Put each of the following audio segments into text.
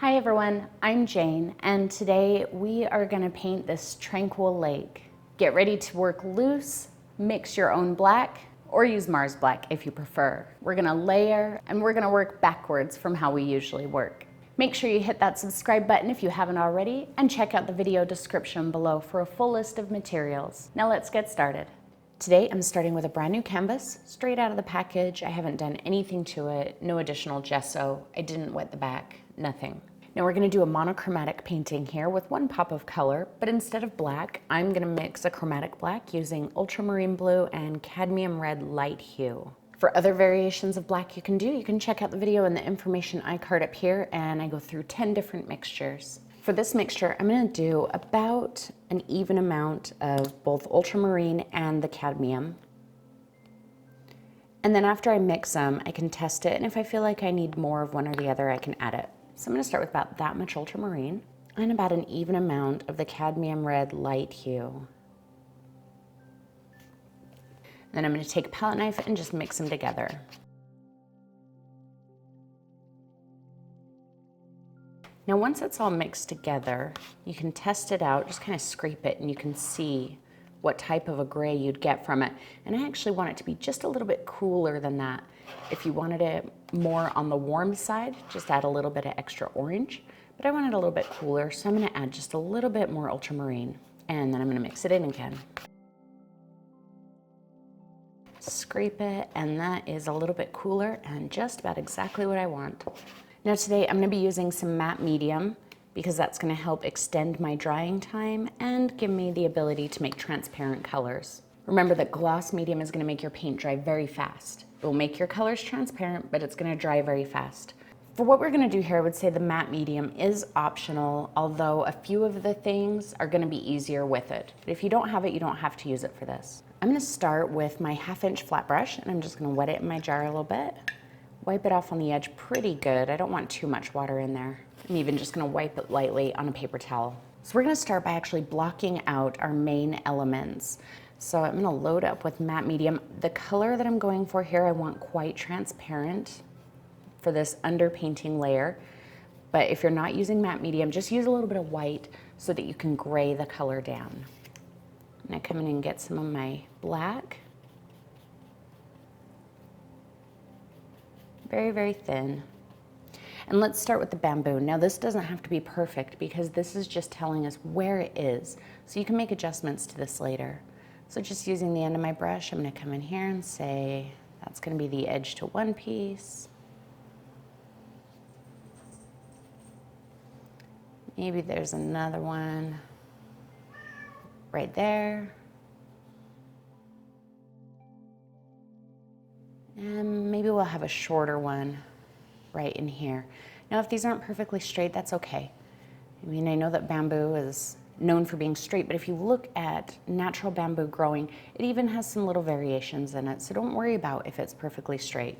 Hi everyone, I'm Jane, and today we are gonna paint this Tranquil lake. Get ready to work loose, mix your own black, or use Mars black if you prefer. We're gonna layer, and we're gonna work backwards from how we usually work. Make sure you hit that subscribe button if you haven't already, and check out the video description below for a full list of materials. Now let's get started. Today I'm starting with a brand new canvas, straight out of the package. I haven't done anything to it, no additional gesso. I didn't wet the back, nothing. Now we're gonna do a monochromatic painting here with one pop of color, but instead of black, I'm gonna mix a chromatic black using Ultramarine Blue and Cadmium Red Light hue. For other variations of black you can check out the video in the information iCard up here, and I go through 10 different mixtures. For this mixture, I'm gonna do about an even amount of both ultramarine and the cadmium. And then after I mix them, I can test it, and if I feel like I need more of one or the other, I can add it. So I'm gonna start with about that much ultramarine and about an even amount of the Cadmium Red Light hue. Then I'm gonna take a palette knife and just mix them together. Now once it's all mixed together, you can test it out, just kind of scrape it, and you can see what type of a gray you'd get from it. And I actually want it to be just a little bit cooler than that. If you wanted it more on the warm side, just add a little bit of extra orange, but I want it a little bit cooler, so I'm gonna add just a little bit more ultramarine, and then I'm gonna mix it in again. Scrape it, and that is a little bit cooler and just about exactly what I want. Now today I'm gonna be using some matte medium because that's gonna help extend my drying time and give me the ability to make transparent colors. Remember that gloss medium is gonna make your paint dry very fast. It will make your colors transparent, but it's gonna dry very fast. For what we're gonna do here, I would say the matte medium is optional, although a few of the things are gonna be easier with it. But if you don't have it, you don't have to use it for this. I'm gonna start with my 1/2-inch flat brush, and I'm just gonna wet it in my jar a little bit. Wipe it off on the edge pretty good. I don't want too much water in there. I'm even just gonna wipe it lightly on a paper towel. So we're gonna start by actually blocking out our main elements. So I'm gonna load up with matte medium. The color that I'm going for here, I want quite transparent for this underpainting layer. But if you're not using matte medium, just use a little bit of white so that you can gray the color down. I'm gonna come in and get some of my black. Very, very thin. And let's start with the bamboo. Now this doesn't have to be perfect because this is just telling us where it is. So you can make adjustments to this later. So just using the end of my brush, I'm gonna come in here and say, that's gonna be the edge to one piece. Maybe there's another one right there. And maybe we'll have a shorter one right in here. Now, if these aren't perfectly straight, that's okay. I mean, I know that bamboo is known for being straight, but if you look at natural bamboo growing, it even has some little variations in it, so don't worry about if it's perfectly straight.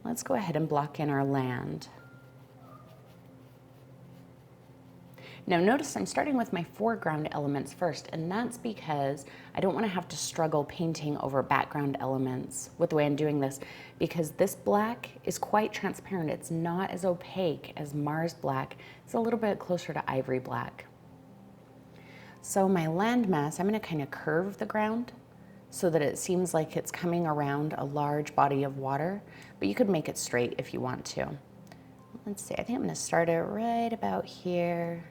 Let's go ahead and block in our land. Now notice I'm starting with my foreground elements first, and that's because I don't want to have to struggle painting over background elements with the way I'm doing this, because this black is quite transparent. It's not as opaque as Mars black. It's a little bit closer to ivory black. So my landmass, I'm going to kind of curve the ground so that it seems like it's coming around a large body of water, but you could make it straight if you want to. Let's see, I think I'm going to start it right about here.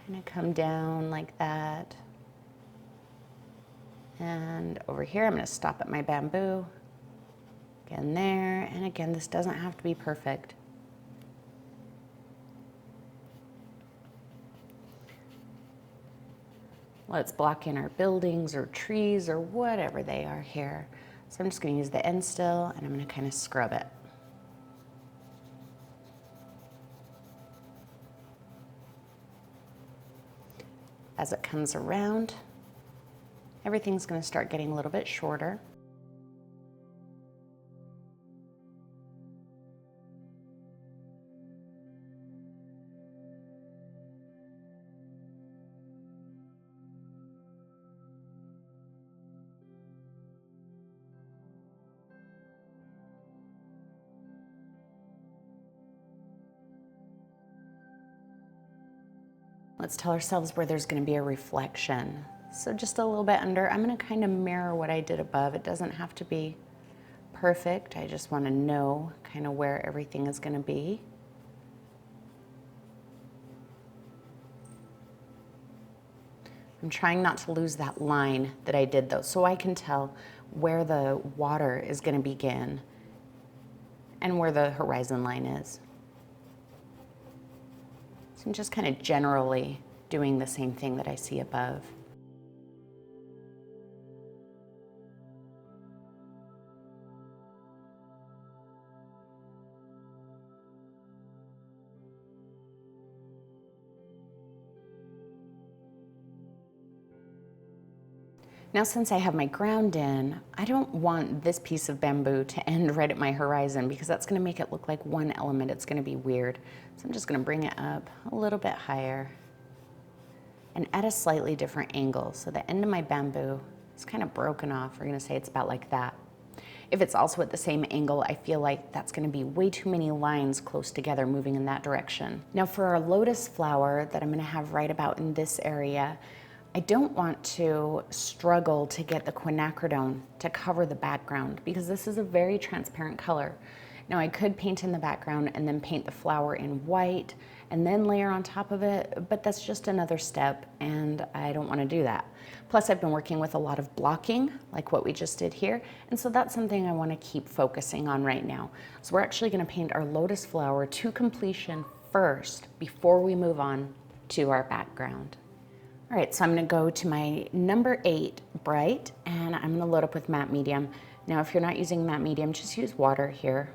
Kind of come down like that. And over here, I'm going to stop at my bamboo. Again there, and again, this doesn't have to be perfect. Let's block in our buildings or trees or whatever they are here. So I'm just going to use the end still, and I'm going to kind of scrub it. As it comes around, everything's going to start getting a little bit shorter. let's tell ourselves where there's gonna be a reflection. So just a little bit under. I'm gonna kind of mirror what I did above. It doesn't have to be perfect. I just wanna know kind of where everything is gonna be. I'm trying not to lose that line that I did though, so I can tell where the water is gonna begin and where the horizon line is. So I'm just kind of generally doing the same thing that I see above. Now, since I have my ground in, I don't want this piece of bamboo to end right at my horizon because that's gonna make it look like one element. It's gonna be weird. So I'm just gonna bring it up a little bit higher and at a slightly different angle. So the end of my bamboo is kind of broken off. We're gonna say it's about like that. If it's also at the same angle, I feel like that's gonna be way too many lines close together moving in that direction. Now for our lotus flower that I'm gonna have right about in this area, I don't want to struggle to get the quinacridone to cover the background because this is a very transparent color. Now I could paint in the background and then paint the flower in white and then layer on top of it, but that's just another step and I don't want to do that. Plus I've been working with a lot of blocking like what we just did here, and so that's something I want to keep focusing on right now. So we're actually going to paint our lotus flower to completion first before we move on to our background. All right, so I'm gonna go to my number 8 bright and I'm gonna load up with matte medium. Now, if you're not using matte medium, just use water here.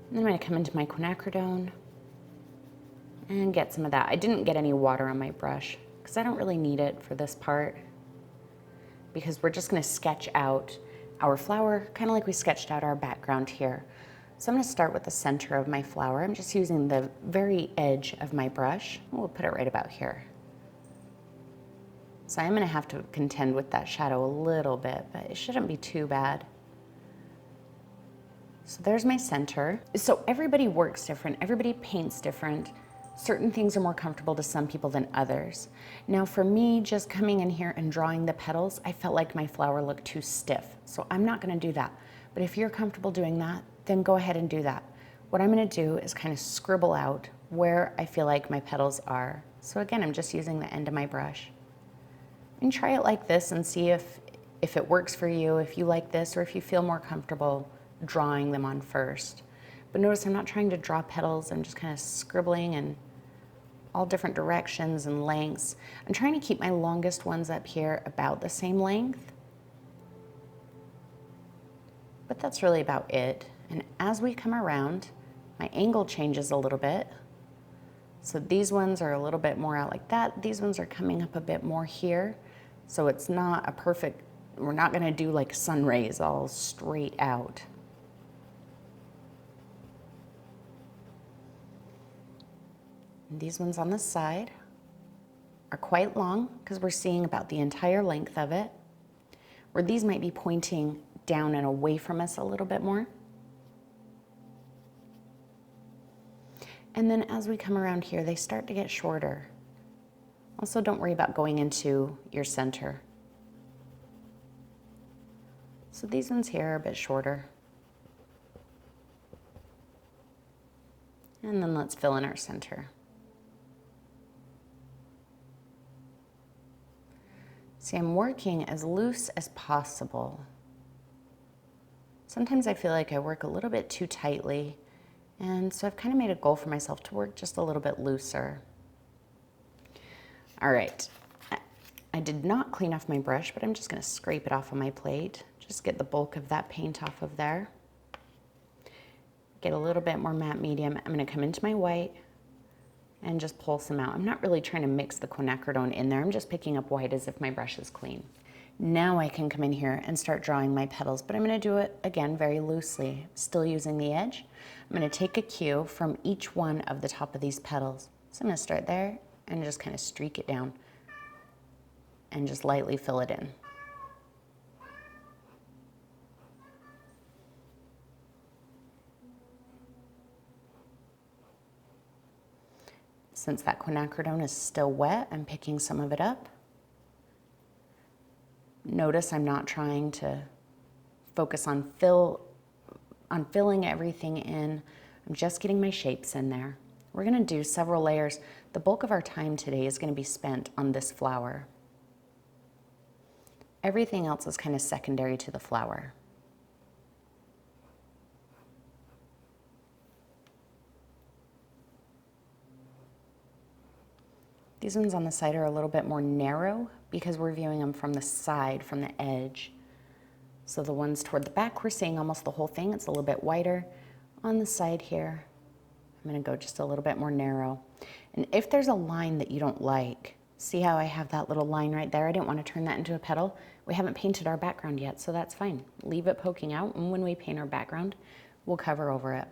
And then I'm gonna come into my quinacridone and get some of that. I didn't get any water on my brush because I don't really need it for this part because we're just gonna sketch out our flower, kind of like we sketched out our background here. So I'm gonna start with the center of my flower. I'm just using the very edge of my brush. We'll put it right about here. So I'm gonna have to contend with that shadow a little bit, but it shouldn't be too bad. So there's my center. So everybody works different, everybody paints different. Certain things are more comfortable to some people than others. Now for me, just coming in here and drawing the petals, I felt like my flower looked too stiff. So I'm not gonna do that. But if you're comfortable doing that, then go ahead and do that. What I'm gonna do is kind of scribble out where I feel like my petals are. So again, I'm just using the end of my brush. And try it like this and see if it works for you, if you like this, or if you feel more comfortable drawing them on first. But notice I'm not trying to draw petals, I'm just kind of scribbling in all different directions and lengths. I'm trying to keep my longest ones up here about the same length. But that's really about it. And as we come around, my angle changes a little bit. So these ones are a little bit more out like that. These ones are coming up a bit more here. So it's not a perfect, we're not gonna do like sun rays all straight out. And these ones on the side are quite long because we're seeing about the entire length of it, where these might be pointing down and away from us a little bit more. And then as we come around here, they start to get shorter. Also, don't worry about going into your center. So these ones here are a bit shorter. And then let's fill in our center. See, I'm working as loose as possible. Sometimes I feel like I work a little bit too tightly, and so I've kind of made a goal for myself to work just a little bit looser. All right, I did not clean off my brush, but I'm just gonna scrape it off on my plate. Just get the bulk of that paint off of there. Get a little bit more matte medium. I'm gonna come into my white and just pull some out. I'm not really trying to mix the quinacridone in there. I'm just picking up white as if my brush is clean. Now I can come in here and start drawing my petals, but I'm gonna do it again very loosely, still using the edge. I'm gonna take a cue from each one of the top of these petals. So I'm gonna start there and just kind of streak it down and just lightly fill it in. Since that quinacridone is still wet, I'm picking some of it up. Notice I'm not trying to focus on filling everything in. I'm just getting my shapes in there. We're gonna do several layers. The bulk of our time today is gonna be spent on this flower. Everything else is kind of secondary to the flower. These ones on the side are a little bit more narrow because we're viewing them from the side, from the edge. So the ones toward the back, we're seeing almost the whole thing. It's a little bit wider. On the side here, I'm gonna go just a little bit more narrow. And if there's a line that you don't like, see how I have that little line right there? I didn't want to turn that into a petal. We haven't painted our background yet, so that's fine. Leave it poking out, and when we paint our background, we'll cover over it.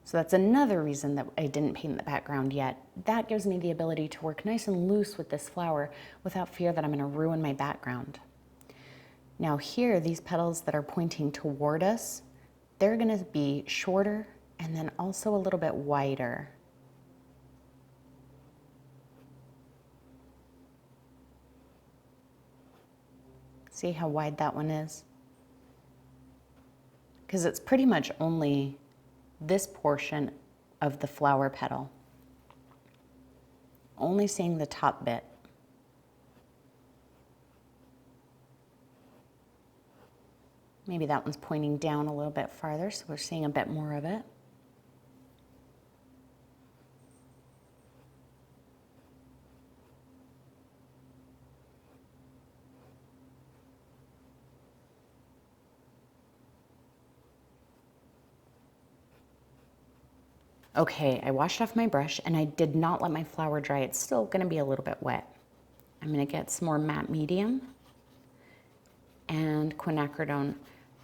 So that's another reason that I didn't paint the background yet. That gives me the ability to work nice and loose with this flower without fear that I'm gonna ruin my background. Now here, these petals that are pointing toward us, they're gonna be shorter and then also a little bit wider. See how wide that one is? Because it's pretty much only this portion of the flower petal. Only seeing the top bit. Maybe that one's pointing down a little bit farther, so we're seeing a bit more of it. Okay, I washed off my brush and I did not let my flower dry. It's still gonna be a little bit wet. I'm gonna get some more matte medium and quinacridone.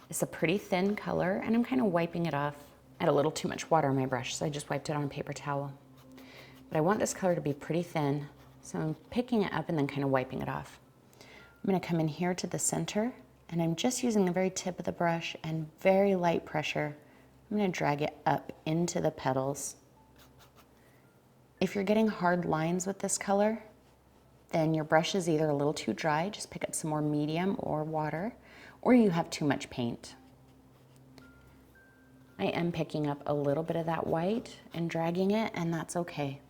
It's a pretty thin color and I'm kind of wiping it off. I had a little too much water on my brush, so I just wiped it on a paper towel. But I want this color to be pretty thin, so I'm picking it up and then kind of wiping it off. I'm gonna come in here to the center and I'm just using the very tip of the brush and very light pressure. I'm gonna drag it up into the petals. If you're getting hard lines with this color, then your brush is either a little too dry, just pick up some more medium or water, or you have too much paint. I am picking up a little bit of that white and dragging it, and that's okay.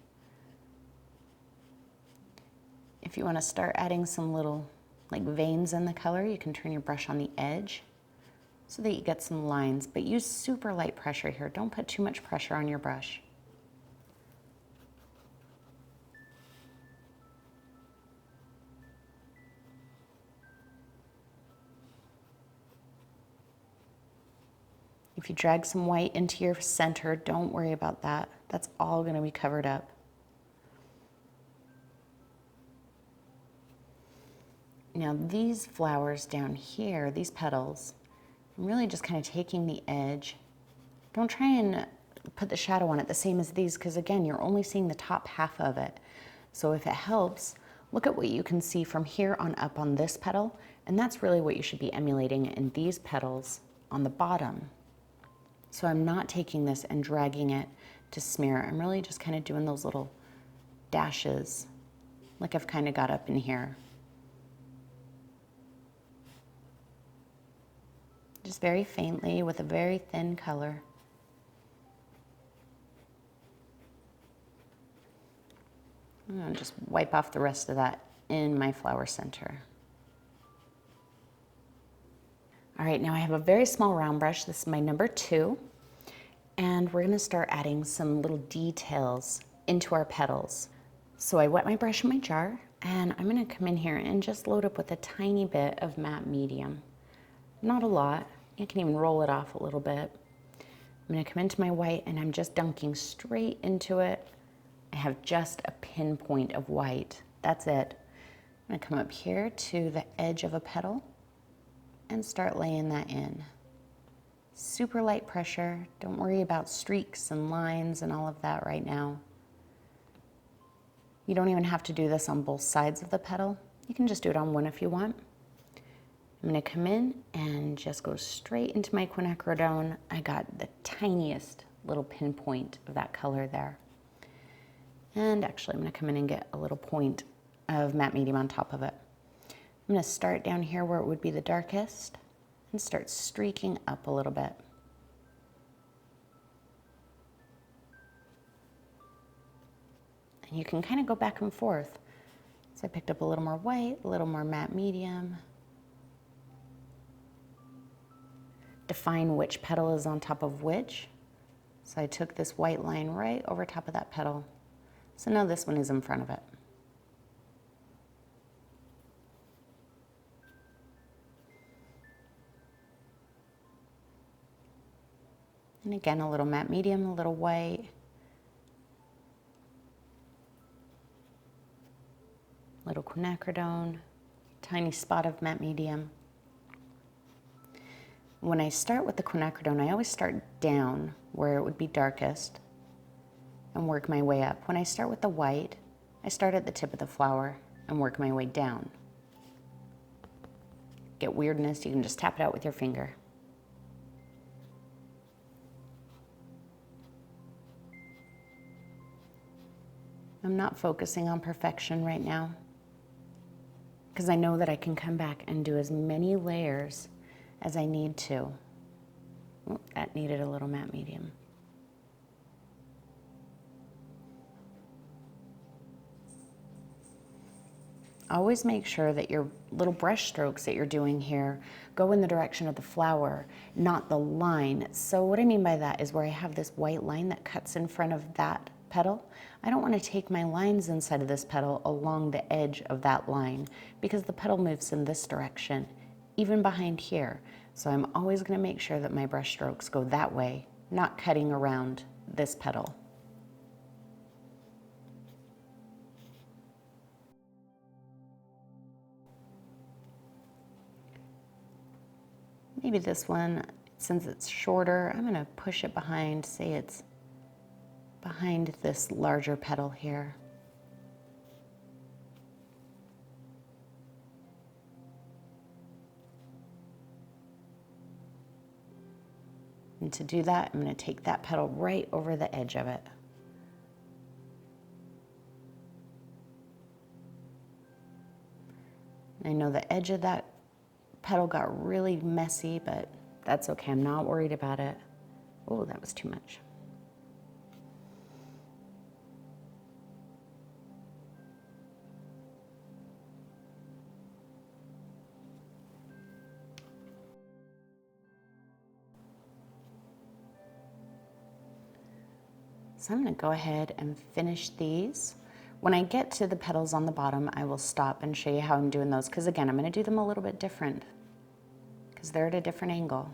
If you wanna start adding some little like veins in the color, you can turn your brush on the edge so that you get some lines, but use super light pressure here. Don't put too much pressure on your brush. If you drag some white into your center, don't worry about that. That's all gonna be covered up. Now these flowers down here, these petals, I'm really just kind of taking the edge. Don't try and put the shadow on it the same as these, because again, you're only seeing the top half of it. So if it helps, look at what you can see from here on up on this petal, and that's really what you should be emulating in these petals on the bottom. So I'm not taking this and dragging it to smear. I'm really just kind of doing those little dashes, like I've kind of got up in here. Just very faintly with a very thin color. I'm gonna just wipe off the rest of that in my flower center. All right, now I have a very small round brush. This is my number 2. And we're gonna start adding some little details into our petals. So I wet my brush in my jar, and I'm gonna come in here and just load up with a tiny bit of matte medium. Not a lot. You can even roll it off a little bit. I'm gonna come into my white and I'm just dunking straight into it. I have just a pinpoint of white. That's it. I'm gonna come up here to the edge of a petal and start laying that in. Super light pressure. Don't worry about streaks and lines and all of that right now. You don't even have to do this on both sides of the petal. You can just do it on one if you want. I'm gonna come in and just go straight into my quinacridone. I got the tiniest little pinpoint of that color there. And actually, I'm gonna come in and get a little point of matte medium on top of it. I'm gonna start down here where it would be the darkest and start streaking up a little bit. And you can kind of go back and forth. So I picked up a little more white, a little more matte medium. Define which petal is on top of which. So I took this white line right over top of that petal. So now this one is in front of it. And again, a little matte medium, a little white. Little quinacridone, tiny spot of matte medium. When I start with the quinacridone, I always start down where it would be darkest and work my way up. When I start with the white, I start at the tip of the flower and work my way down. Get weirdness, you can just tap it out with your finger. I'm not focusing on perfection right now, because I know that I can come back and do as many layers as I need to. Oh, that needed a little matte medium. Always make sure that your little brush strokes that you're doing here go in the direction of the flower, not the line. So what I mean by that is where I have this white line that cuts in front of that petal, I don't want to take my lines inside of this petal along the edge of that line, because the petal moves in this direction, even behind here. So I'm always going to make sure that my brush strokes go that way, not cutting around this petal. Maybe this one, since it's shorter, I'm going to push it behind, say it's behind this larger petal here. And to do that, I'm going to take that petal right over the edge of it. I know the edge of that petal got really messy, but that's okay. I'm not worried about it. Oh, that was too much. So I'm going to go ahead and finish these. When I get to the petals on the bottom, I will stop and show you how I'm doing those, because again, I'm going to do them a little bit different because they're at a different angle.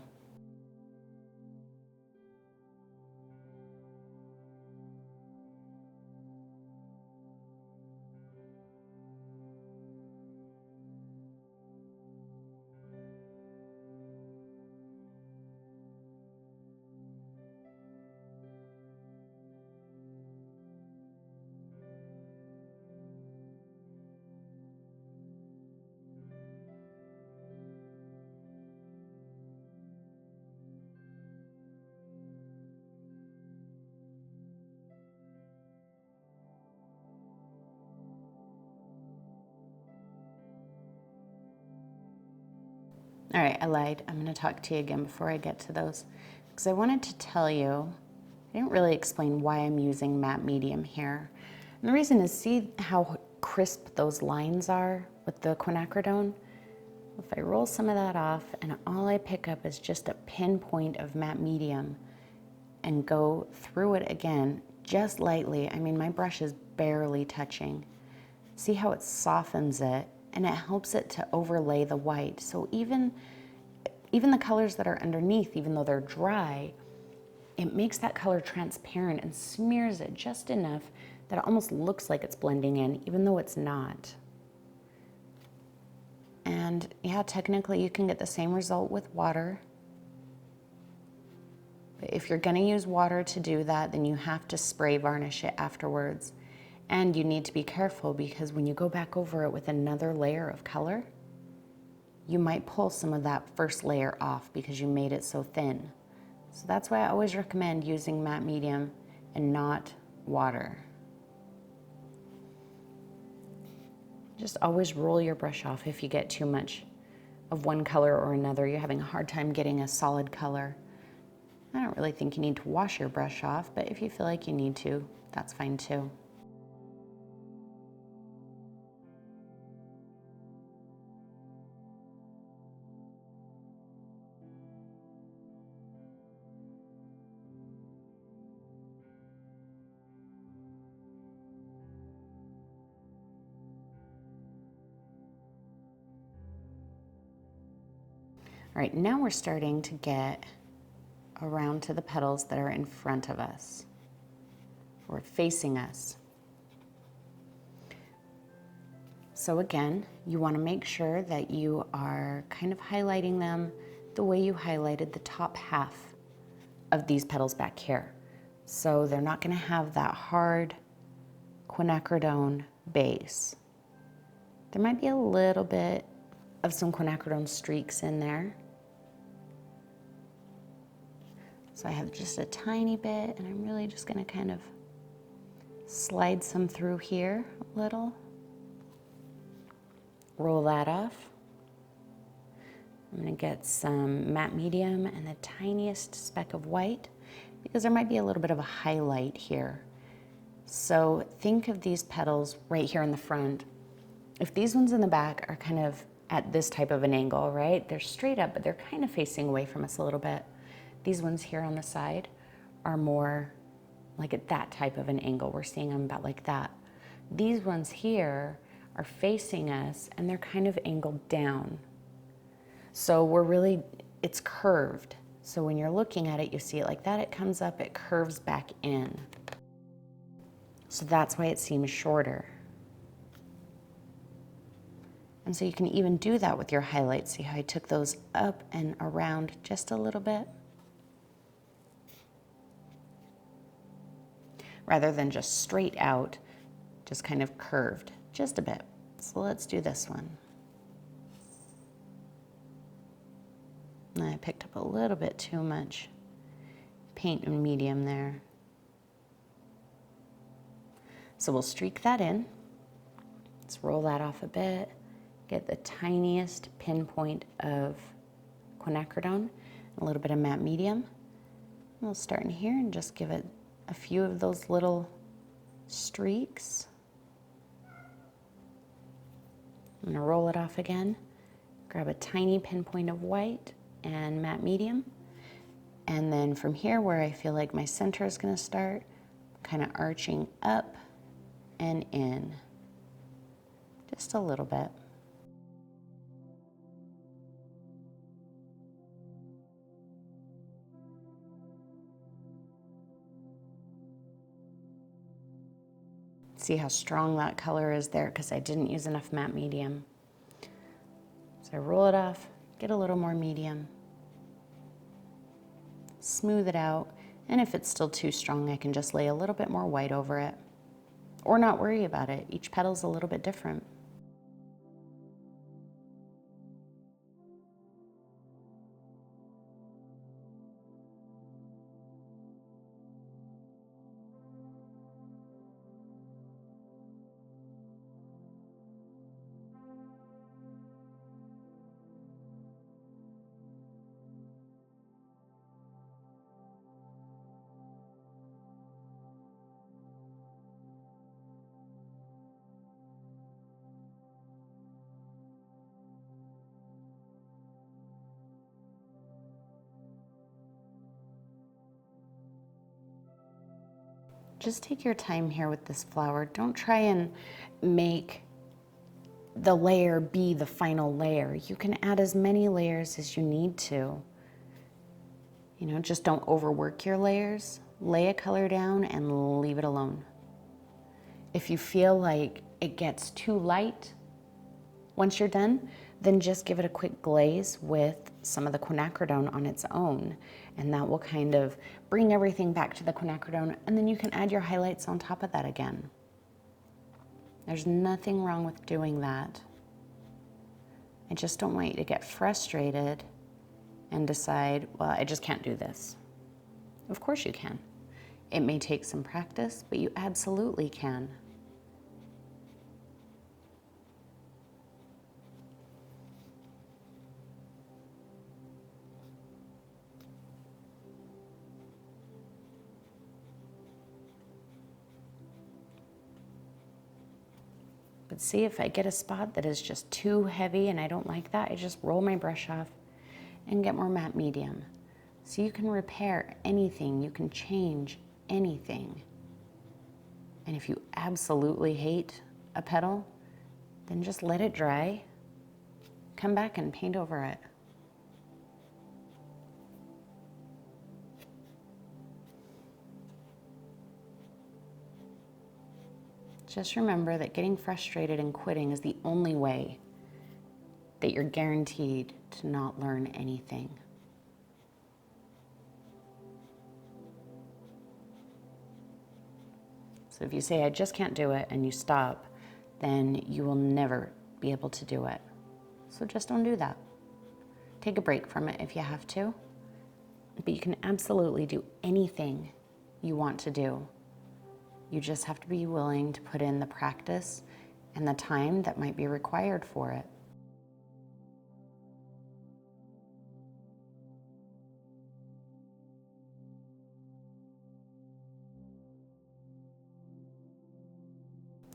All right, I lied. I'm going to talk to you again before I get to those, because I wanted to tell you, I didn't really explain why I'm using matte medium here. And the reason is, see how crisp those lines are with the quinacridone? If I roll some of that off and all I pick up is just a pinpoint of matte medium and go through it again, just lightly, I mean, my brush is barely touching. See how it softens it? And it helps it to overlay the white. So even the colors that are underneath, even though they're dry, it makes that color transparent and smears it just enough that it almost looks like it's blending in, even though it's not. And yeah, technically you can get the same result with water. But if you're gonna use water to do that, then you have to spray varnish it afterwards. And you need to be careful, because when you go back over it with another layer of color, you might pull some of that first layer off because you made it so thin. So that's why I always recommend using matte medium and not water. Just always roll your brush off if you get too much of one color or another. You're having a hard time getting a solid color. I don't really think you need to wash your brush off, but if you feel like you need to, that's fine too. All right, now we're starting to get around to the petals that are in front of us or facing us. So again, you want to make sure that you are kind of highlighting them the way you highlighted the top half of these petals back here. So they're not going to have that hard quinacridone base. There might be a little bit of some quinacridone streaks in there. So I have just a tiny bit, and I'm really just going to kind of slide some through here a little. Roll that off. I'm going to get some matte medium and the tiniest speck of white because there might be a little bit of a highlight here. So think of these petals right here in the front. If these ones in the back are kind of at this type of an angle, right? They're straight up, but they're kind of facing away from us a little bit. These ones here on the side are more like at that type of an angle. We're seeing them about like that. These ones here are facing us and they're kind of angled down. So it's curved. So when you're looking at it, you see it like that, it comes up, it curves back in. So that's why it seems shorter. And so you can even do that with your highlights. See how I took those up and around just a little bit? Rather than just straight out, just kind of curved, just a bit. So let's do this one. I picked up a little bit too much paint and medium there. So we'll streak that in. Let's roll that off a bit. Get the tiniest pinpoint of quinacridone, a little bit of matte medium. We'll start in here and just give it a few of those little streaks. I'm going to roll it off again, grab a tiny pinpoint of white and matte medium, and then from here where I feel like my center is going to start, kind of arching up and in, just a little bit. See how strong that color is there because I didn't use enough matte medium. So I roll it off, get a little more medium, smooth it out, and if it's still too strong, I can just lay a little bit more white over it. Or not worry about it. Each petal's a little bit different. Just take your time here with this flower. Don't try and make the layer be the final layer. You can add as many layers as you need to. You know, just don't overwork your layers. Lay a color down and leave it alone. If you feel like it gets too light once you're done, then just give it a quick glaze with some of the quinacridone on its own, and that will kind of bring everything back to the quinacridone, and then you can add your highlights on top of that again. There's nothing wrong with doing that. I just don't want you to get frustrated and decide, well, I just can't do this. Of course you can. It may take some practice, but you absolutely can. But see, if I get a spot that is just too heavy and I don't like that, I just roll my brush off and get more matte medium. So you can repair anything, you can change anything. And if you absolutely hate a petal, then just let it dry, come back and paint over it. Just remember that getting frustrated and quitting is the only way that you're guaranteed to not learn anything. So if you say, I just can't do it, and you stop, then you will never be able to do it. So just don't do that. Take a break from it if you have to, but you can absolutely do anything you want to do. You just have to be willing to put in the practice and the time that might be required for it.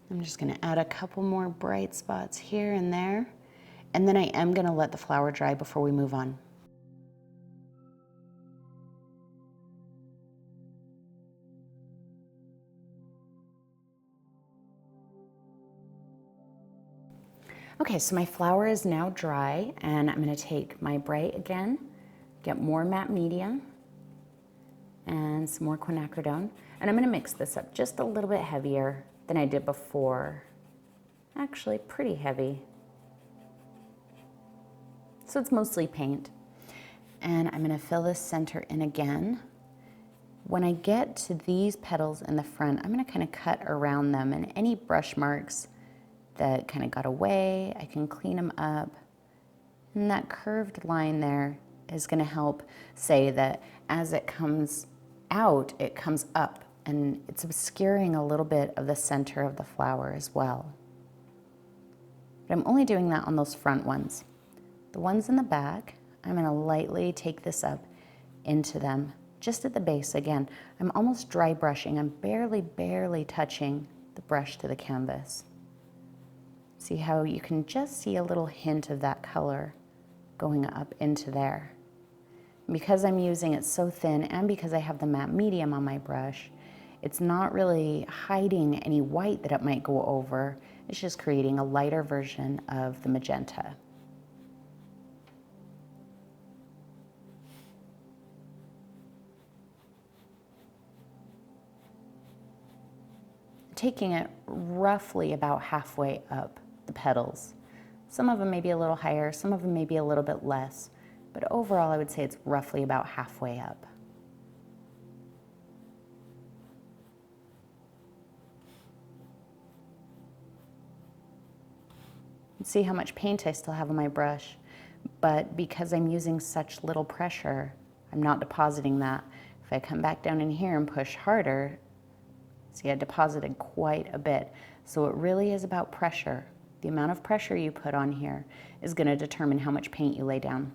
I'm just going to add a couple more bright spots here and there, and then I am going to let the flower dry before we move on. Okay, so my flower is now dry, and I'm going to take my bright again, get more matte medium, and some more quinacridone, and I'm going to mix this up just a little bit heavier than I did before. Actually, pretty heavy. So it's mostly paint. And I'm going to fill this center in again. When I get to these petals in the front, I'm going to kind of cut around them, and any brush marks that kind of got away, I can clean them up. And that curved line there is going to help say that as it comes out, it comes up, and it's obscuring a little bit of the center of the flower as well. But I'm only doing that on those front ones. The ones in the back, I'm going to lightly take this up into them, just at the base. Again, I'm almost dry brushing. I'm barely touching the brush to the canvas. See how you can just see a little hint of that color going up into there. And because I'm using it so thin, and because I have the matte medium on my brush, it's not really hiding any white that it might go over. It's just creating a lighter version of the magenta. Taking it roughly about halfway up the petals. Some of them may be a little higher, some of them may be a little bit less, but overall I would say it's roughly about halfway up. See how much paint I still have on my brush, but because I'm using such little pressure, I'm not depositing that. If I come back down in here and push harder, see, I deposited quite a bit. So it really is about pressure. The amount of pressure you put on here is going to determine how much paint you lay down.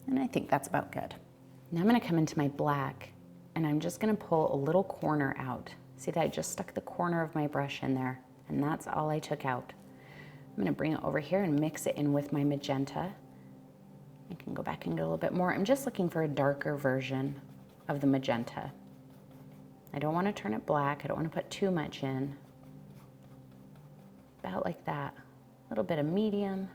And I think that's about good. Now I'm going to come into my black, and I'm just going to pull a little corner out. See that I just stuck the corner of my brush in there, and that's all I took out. I'm going to bring it over here and mix it in with my magenta. I can go back and get a little bit more. I'm just looking for a darker version of the magenta. I don't want to turn it black. I don't want to put too much in. About like that. A little bit of medium.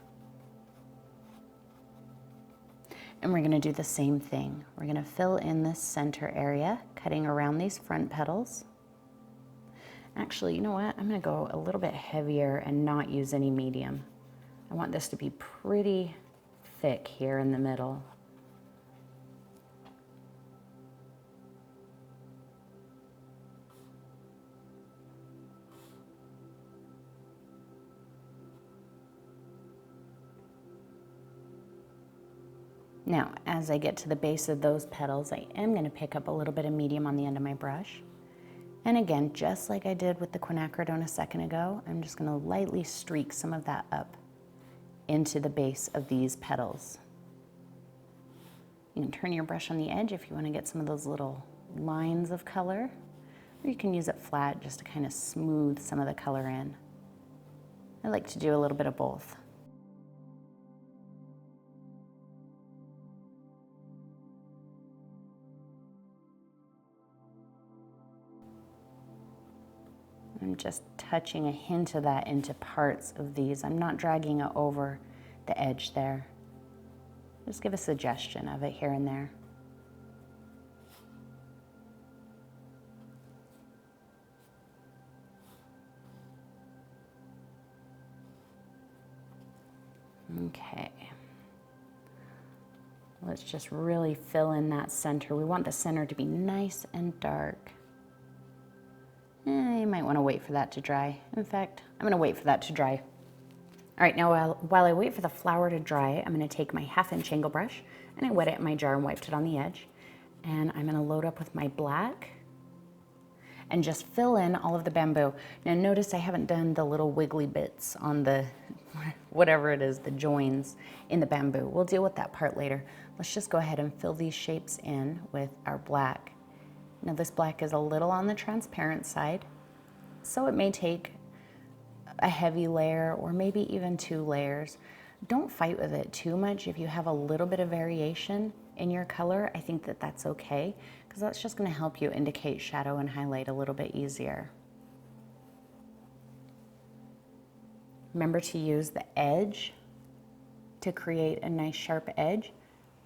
And we're going to do the same thing. We're going to fill in this center area, cutting around these front petals. Actually, you know what? I'm going to go a little bit heavier and not use any medium. I want this to be pretty thick here in the middle. Now, as I get to the base of those petals, I am going to pick up a little bit of medium on the end of my brush. And again, just like I did with the quinacridone a second ago, I'm just going to lightly streak some of that up into the base of these petals. You can turn your brush on the edge if you want to get some of those little lines of color. Or you can use it flat just to kind of smooth some of the color in. I like to do a little bit of both. I'm just touching a hint of that into parts of these. I'm not dragging it over the edge there. Just give a suggestion of it here and there. Okay. Let's just really fill in that center. We want the center to be nice and dark. You might want to wait for that to dry. In fact, I'm going to wait for that to dry. All right, now while I wait for the flower to dry, I'm going to take my 1/2-inch angle brush and I wet it in my jar and wiped it on the edge. And I'm going to load up with my black and just fill in all of the bamboo. Now notice I haven't done the little wiggly bits on the, whatever it is, the joins in the bamboo. We'll deal with that part later. Let's just go ahead and fill these shapes in with our black. Now this black is a little on the transparent side, so it may take a heavy layer or maybe even 2 layers. Don't fight with it too much. If you have a little bit of variation in your color, I think that that's okay, because that's just going to help you indicate shadow and highlight a little bit easier. Remember to use the edge to create a nice sharp edge,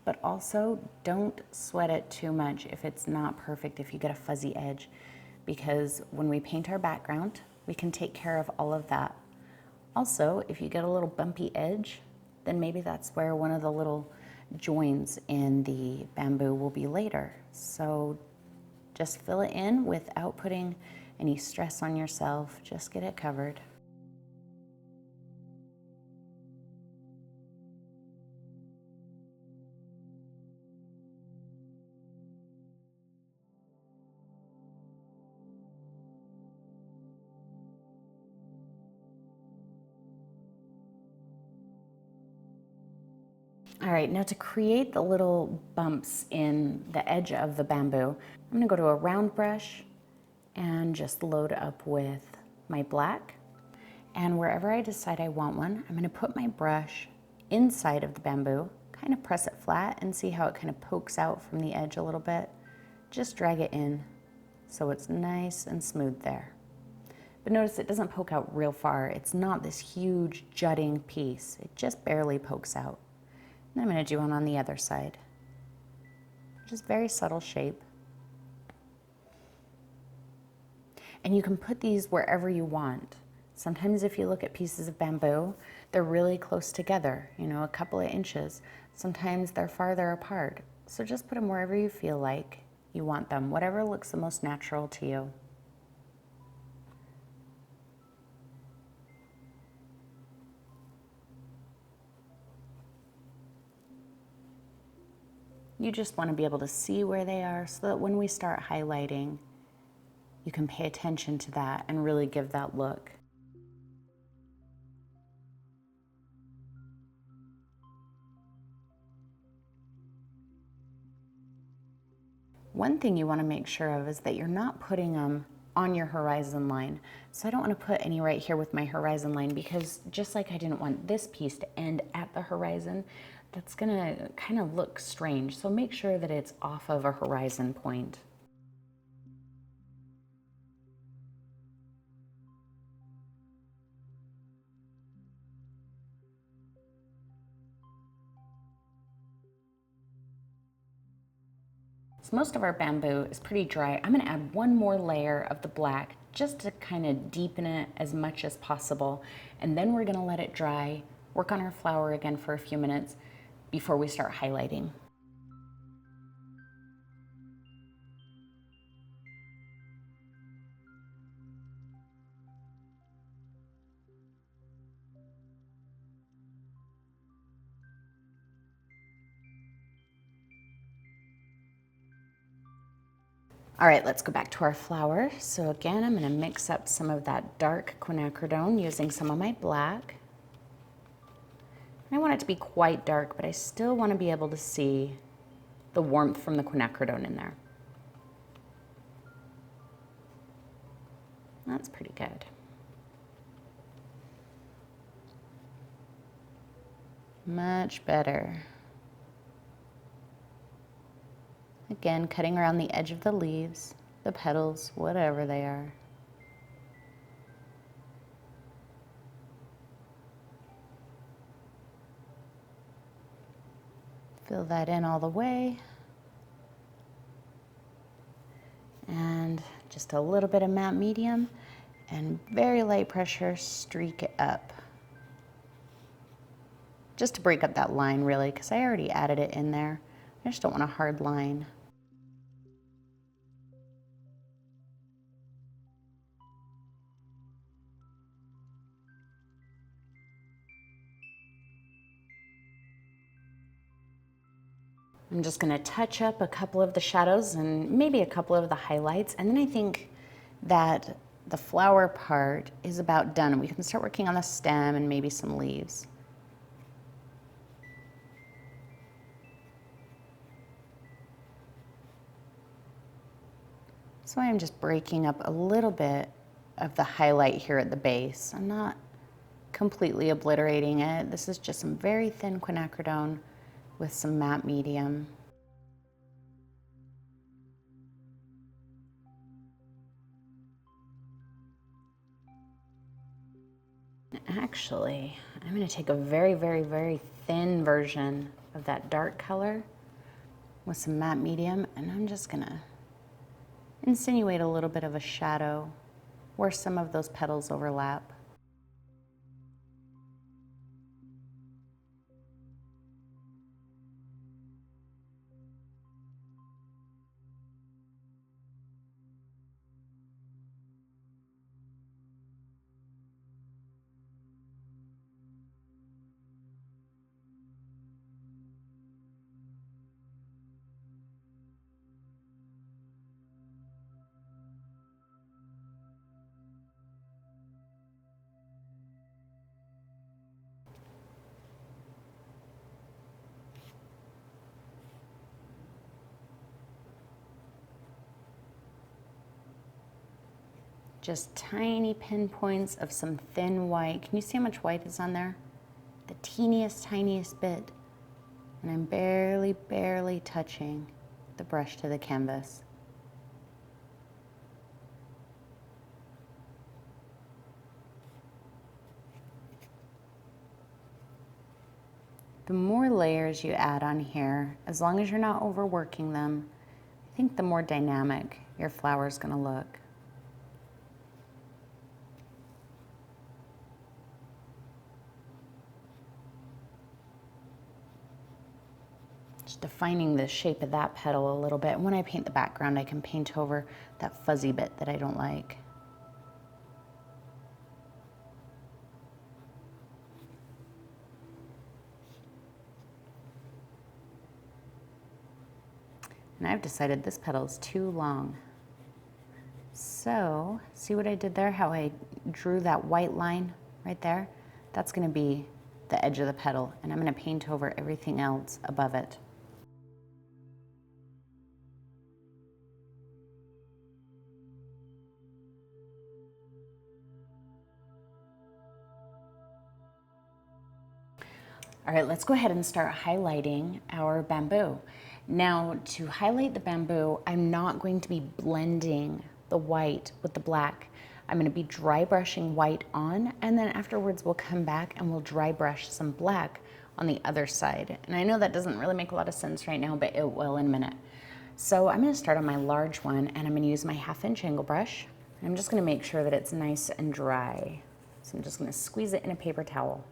but also don't sweat it too much if it's not perfect, if you get a fuzzy edge, because when we paint our background, we can take care of all of that. Also, if you get a little bumpy edge, then maybe that's where one of the little joins in the bamboo will be later. So just fill it in without putting any stress on yourself. Just get it covered. All right, now to create the little bumps in the edge of the bamboo, I'm gonna go to a round brush and just load up with my black. And wherever I decide I want one, I'm gonna put my brush inside of the bamboo, kind of press it flat and see how it kind of pokes out from the edge a little bit. Just drag it in so it's nice and smooth there. But notice it doesn't poke out real far. It's not this huge jutting piece. It just barely pokes out. And I'm going to do one on the other side. Just very subtle shape. And you can put these wherever you want. Sometimes if you look at pieces of bamboo, they're really close together, you know, a couple of inches. Sometimes they're farther apart. So just put them wherever you feel like you want them, whatever looks the most natural to you. You just want to be able to see where they are so that when we start highlighting, you can pay attention to that and really give that look. One thing you want to make sure of is that you're not putting them on your horizon line. So I don't want to put any right here with my horizon line, because just like I didn't want this piece to end at the horizon, that's gonna kind of look strange. So make sure that it's off of a horizon point. So most of our bamboo is pretty dry. I'm gonna add one more layer of the black just to kind of deepen it as much as possible. And then we're gonna let it dry, work on our flower again for a few minutes before we start highlighting. All right, let's go back to our flower. So again, I'm gonna mix up some of that dark quinacridone using some of my black. I want it to be quite dark, but I still want to be able to see the warmth from the quinacridone in there. That's pretty good. Much better. Again, cutting around the edge of the leaves, the petals, whatever they are. Fill that in all the way. And just a little bit of matte medium and very light pressure, streak it up. Just to break up that line really, because I already added it in there. I just don't want a hard line. I'm just gonna touch up a couple of the shadows and maybe a couple of the highlights, and then I think that the flower part is about done, and we can start working on the stem and maybe some leaves. So I'm just breaking up a little bit of the highlight here at the base. I'm not completely obliterating it. This is just some very thin quinacridone with some matte medium. Actually, I'm going to take a very, very, very thin version of that dark color with some matte medium, and I'm just going to insinuate a little bit of a shadow where some of those petals overlap. Just tiny pinpoints of some thin white. Can you see how much white is on there? The teeniest, tiniest bit. And I'm barely, barely touching the brush to the canvas. The more layers you add on here, as long as you're not overworking them, I think the more dynamic your flower is going to look. Just defining the shape of that petal a little bit. And when I paint the background, I can paint over that fuzzy bit that I don't like. And I've decided this petal is too long. So, see what I did there? How I drew that white line right there? That's going to be the edge of the petal, and I'm going to paint over everything else above it. All right, let's go ahead and start highlighting our bamboo. Now, to highlight the bamboo, I'm not going to be blending the white with the black. I'm going to be dry brushing white on, and then afterwards we'll come back and we'll dry brush some black on the other side. And I know that doesn't really make a lot of sense right now, but it will in a minute. So I'm going to start on my large one, and I'm going to use my 1/2" angle brush. I'm just going to make sure that it's nice and dry. So I'm just going to squeeze it in a paper towel.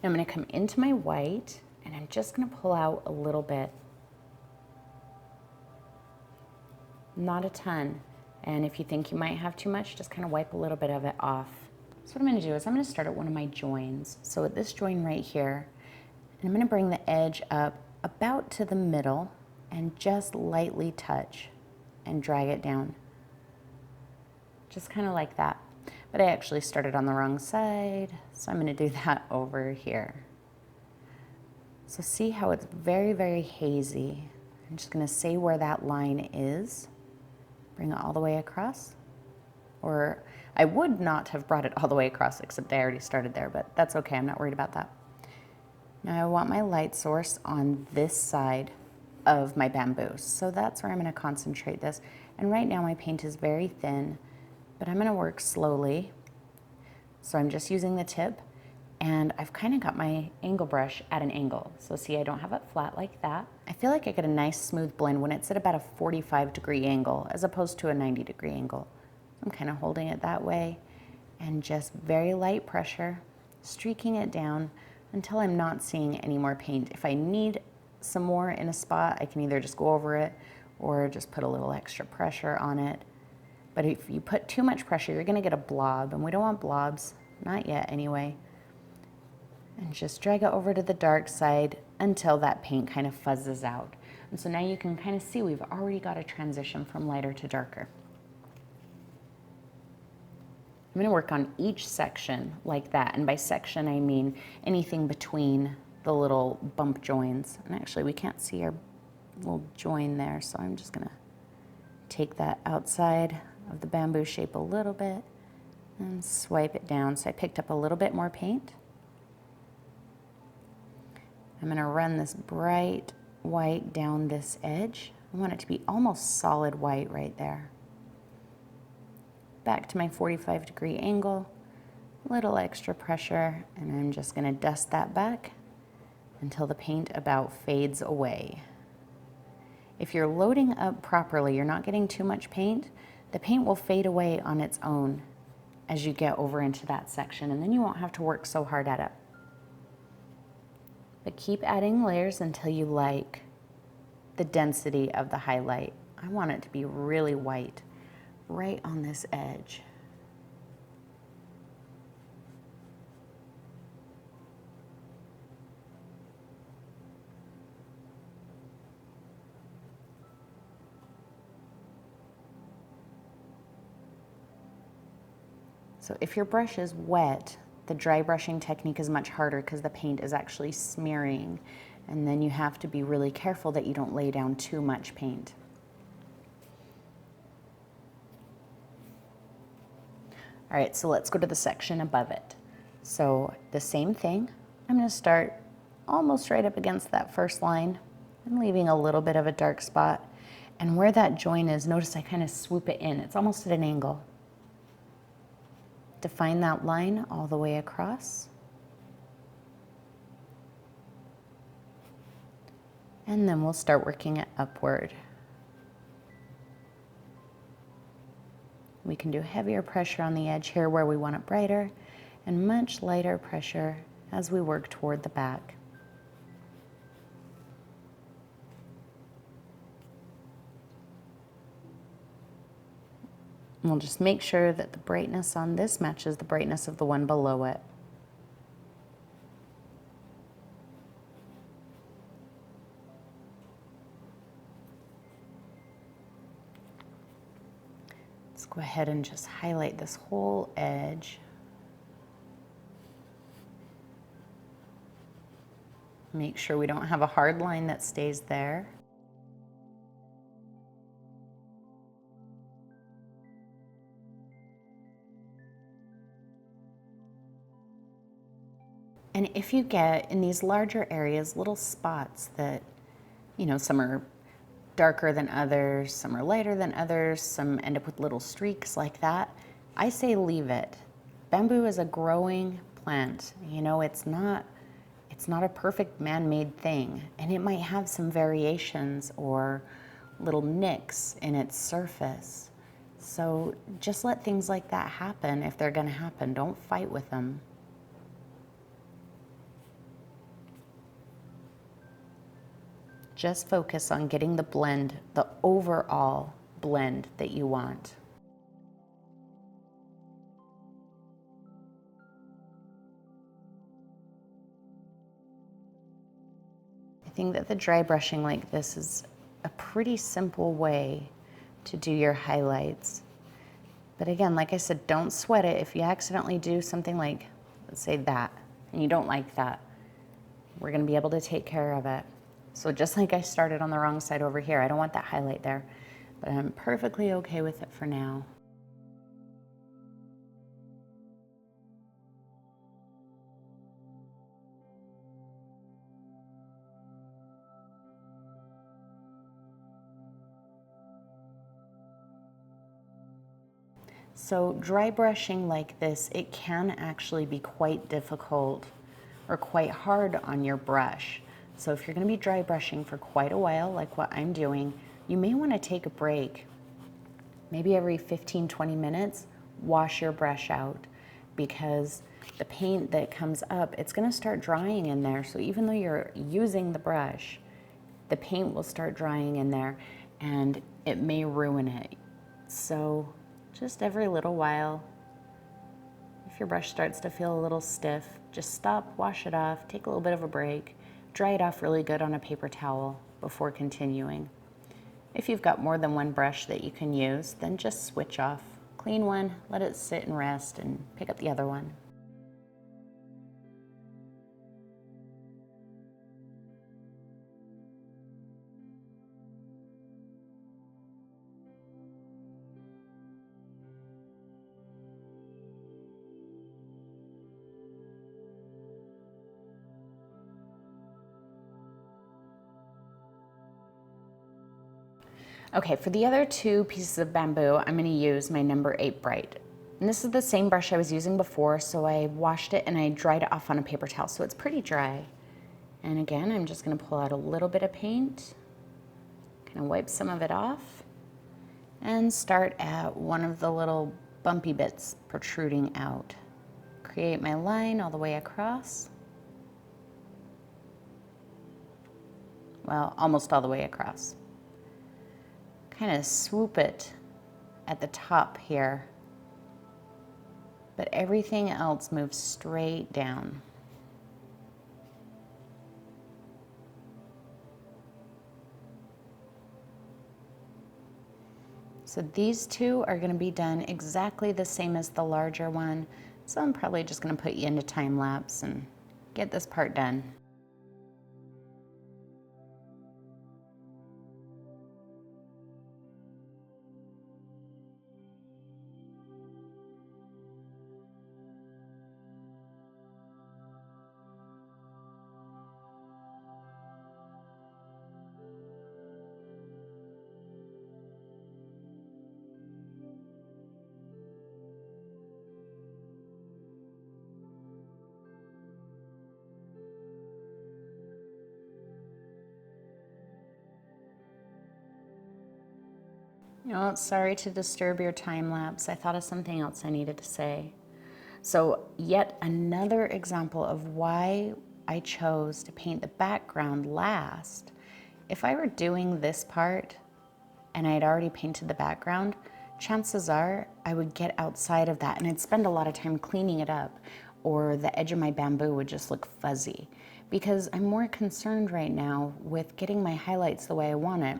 Now I'm going to come into my white, and I'm just going to pull out a little bit. Not a ton. And if you think you might have too much, just kind of wipe a little bit of it off. So what I'm going to do is I'm going to start at one of my joins. So at this join right here, and I'm going to bring the edge up about to the middle and just lightly touch and drag it down. Just kind of like that. But I actually started on the wrong side, so I'm going to do that over here. So see how it's very, very hazy. I'm just going to say where that line is. Bring it all the way across. Or I would not have brought it all the way across, except I already started there, but that's okay, I'm not worried about that. Now I want my light source on this side of my bamboo, so that's where I'm going to concentrate this. And right now my paint is very thin, but I'm going to work slowly. So I'm just using the tip, and I've kind of got my angle brush at an angle. So see, I don't have it flat like that. I feel like I get a nice smooth blend when it's at about a 45-degree angle as opposed to a 90-degree angle. I'm kind of holding it that way and just very light pressure, streaking it down until I'm not seeing any more paint. If I need some more in a spot, I can either just go over it or just put a little extra pressure on it. But if you put too much pressure, you're gonna get a blob, and we don't want blobs, not yet anyway. And just drag it over to the dark side until that paint kind of fuzzes out. And so now you can kind of see we've already got a transition from lighter to darker. I'm gonna work on each section like that, and by section I mean anything between the little bump joins. And actually we can't see our little join there, so I'm just gonna take that outside of the bamboo shape a little bit and swipe it down. So I picked up a little bit more paint. I'm gonna run this bright white down this edge. I want it to be almost solid white right there. Back to my 45-degree angle, little extra pressure, and I'm just gonna dust that back until the paint about fades away. If you're loading up properly, you're not getting too much paint, the paint will fade away on its own as you get over into that section, and then you won't have to work so hard at it. But keep adding layers until you like the density of the highlight. I want it to be really white right on this edge. So if your brush is wet, the dry brushing technique is much harder because the paint is actually smearing, and then you have to be really careful that you don't lay down too much paint. All right, so let's go to the section above it. So the same thing, I'm gonna start almost right up against that first line. I'm leaving a little bit of a dark spot, and where that join is, notice I kind of swoop it in. It's almost at an angle. Define that line all the way across. And then we'll start working it upward. We can do heavier pressure on the edge here where we want it brighter, and much lighter pressure as we work toward the back. And we'll just make sure that the brightness on this matches the brightness of the one below it. Let's go ahead and just highlight this whole edge. Make sure we don't have a hard line that stays there. And if you get in these larger areas little spots that, you know, some are darker than others, some are lighter than others, some end up with little streaks like that, I say leave it. Bamboo is a growing plant. You know, it's not a perfect man-made thing, and it might have some variations or little nicks in its surface. So just let things like that happen if they're gonna happen. Don't fight with them. Just focus on getting the blend, the overall blend that you want. I think that the dry brushing like this is a pretty simple way to do your highlights. But again, like I said, don't sweat it. If you accidentally do something like, let's say that, and you don't like that, we're gonna be able to take care of it. So just like I started on the wrong side over here, I don't want that highlight there, but I'm perfectly okay with it for now. So dry brushing like this, it can actually be quite difficult or quite hard on your brush. So if you're gonna be dry brushing for quite a while, like what I'm doing, you may wanna take a break. Maybe every 15, 20 minutes, wash your brush out, because the paint that comes up, it's gonna start drying in there. So even though you're using the brush, the paint will start drying in there and it may ruin it. So just every little while, if your brush starts to feel a little stiff, just stop, wash it off, take a little bit of a break, dry it off really good on a paper towel before continuing. If you've got more than one brush that you can use, then just switch off. Clean one, let it sit and rest, and pick up the other one. Okay, for the other two pieces of bamboo, I'm gonna use my number 8 Bright. And this is the same brush I was using before, so I washed it and I dried it off on a paper towel, so it's pretty dry. And again, I'm just gonna pull out a little bit of paint, kind of wipe some of it off, and start at one of the little bumpy bits protruding out. Create my line all the way across. Well, almost all the way across. Kind of swoop it at the top here, but everything else moves straight down. So these two are going to be done exactly the same as the larger one, so I'm probably just going to put you into time lapse and get this part done. Oh, sorry to disturb your time lapse. I thought of something else I needed to say. So yet another example of why I chose to paint the background last. If I were doing this part and I had already painted the background, chances are I would get outside of that and I'd spend a lot of time cleaning it up, or the edge of my bamboo would just look fuzzy, because I'm more concerned right now with getting my highlights the way I want it.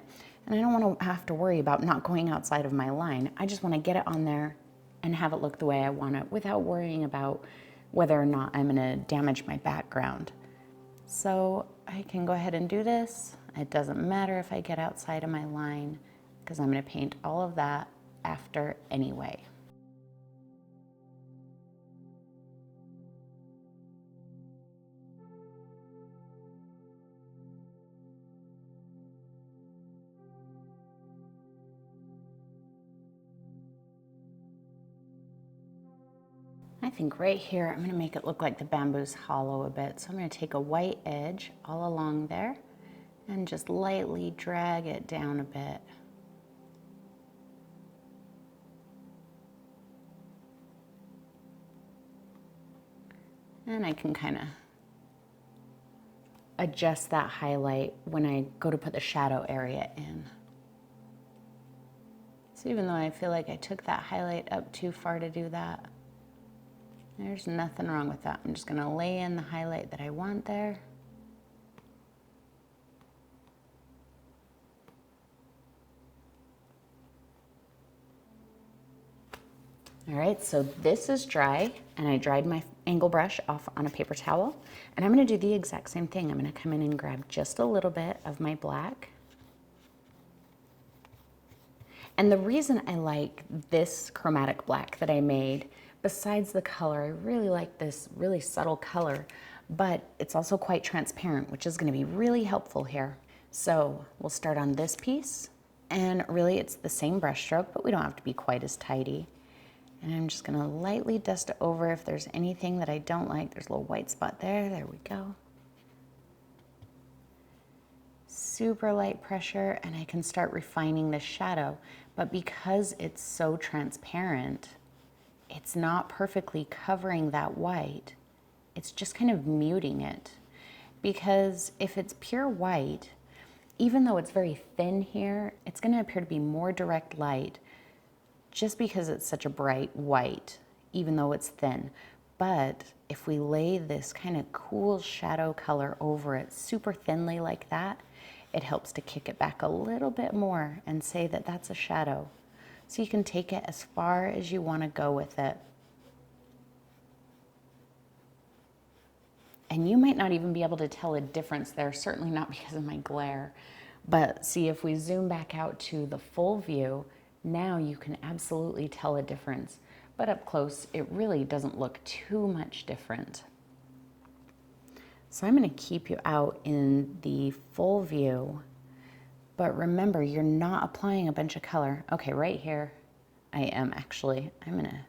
And I don't want to have to worry about not going outside of my line. I just want to get it on there and have it look the way I want it without worrying about whether or not I'm going to damage my background. So I can go ahead and do this. It doesn't matter if I get outside of my line, because I'm going to paint all of that after anyway. I think right here, I'm going to make it look like the bamboo's hollow a bit. So I'm going to take a white edge all along there and just lightly drag it down a bit. And I can kind of adjust that highlight when I go to put the shadow area in. So even though I feel like I took that highlight up too far to do that, there's nothing wrong with that. I'm just going to lay in the highlight that I want there. All right, so this is dry, and I dried my angle brush off on a paper towel, and I'm going to do the exact same thing. I'm going to come in and grab just a little bit of my black. And the reason I like this chromatic black that I made, besides the color, I really like this really subtle color, but it's also quite transparent, which is going to be really helpful here. So we'll start on this piece, and really it's the same brush stroke, but we don't have to be quite as tidy. And I'm just gonna lightly dust it over if there's anything that I don't like. There's a little white spot there. There we go. Super light pressure, and I can start refining the shadow. But because it's so transparent, it's not perfectly covering that white. It's just kind of muting it. Because if it's pure white, even though it's very thin here, it's gonna appear to be more direct light just because it's such a bright white, even though it's thin. But if we lay this kind of cool shadow color over it super thinly like that, it helps to kick it back a little bit more and say that that's a shadow. So you can take it as far as you want to go with it. And you might not even be able to tell a difference there, certainly not because of my glare. But see, if we zoom back out to the full view, now you can absolutely tell a difference. But up close, it really doesn't look too much different. So I'm going to keep you out in the full view, but remember, you're not applying a bunch of color. Okay, right here, I am actually. I'm going to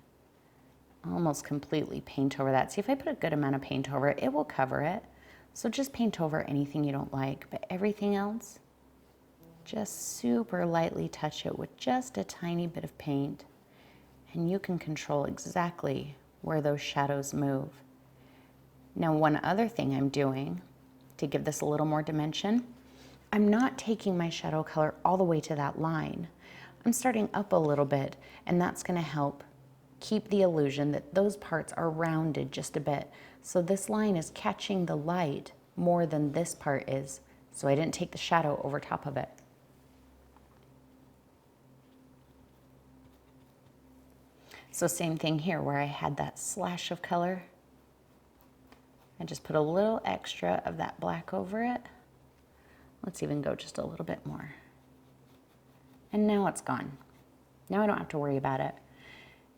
almost completely paint over that. See, if I put a good amount of paint over it, it will cover it. So just paint over anything you don't like, but everything else, just super lightly touch it with just a tiny bit of paint, and you can control exactly where those shadows move. Now, one other thing I'm doing to give this a little more dimension, I'm not taking my shadow color all the way to that line. I'm starting up a little bit, and that's going to help keep the illusion that those parts are rounded just a bit. So this line is catching the light more than this part is. So I didn't take the shadow over top of it. So same thing here where I had that slash of color. I just put a little extra of that black over it. Let's even go just a little bit more. And now it's gone. Now I don't have to worry about it.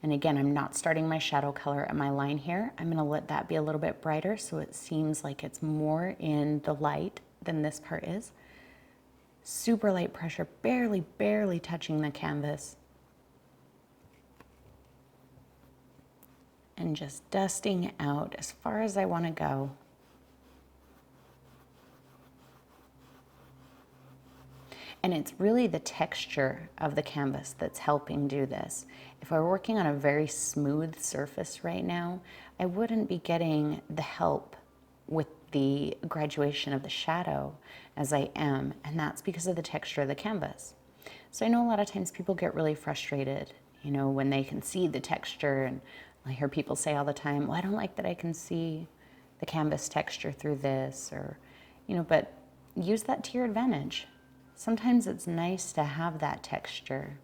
And again, I'm not starting my shadow color at my line here. I'm gonna let that be a little bit brighter so it seems like it's more in the light than this part is. Super light pressure, barely touching the canvas. And just dusting out as far as I want to go. And it's really the texture of the canvas that's helping do this. If I were working on a very smooth surface right now, I wouldn't be getting the help with the graduation of the shadow as I am, and that's because of the texture of the canvas. So I know a lot of times people get really frustrated, you know, when they can see the texture, and I hear people say all the time, well, I don't like that I can see the canvas texture through this, or, you know, but use that to your advantage. Sometimes it's nice to have that texture.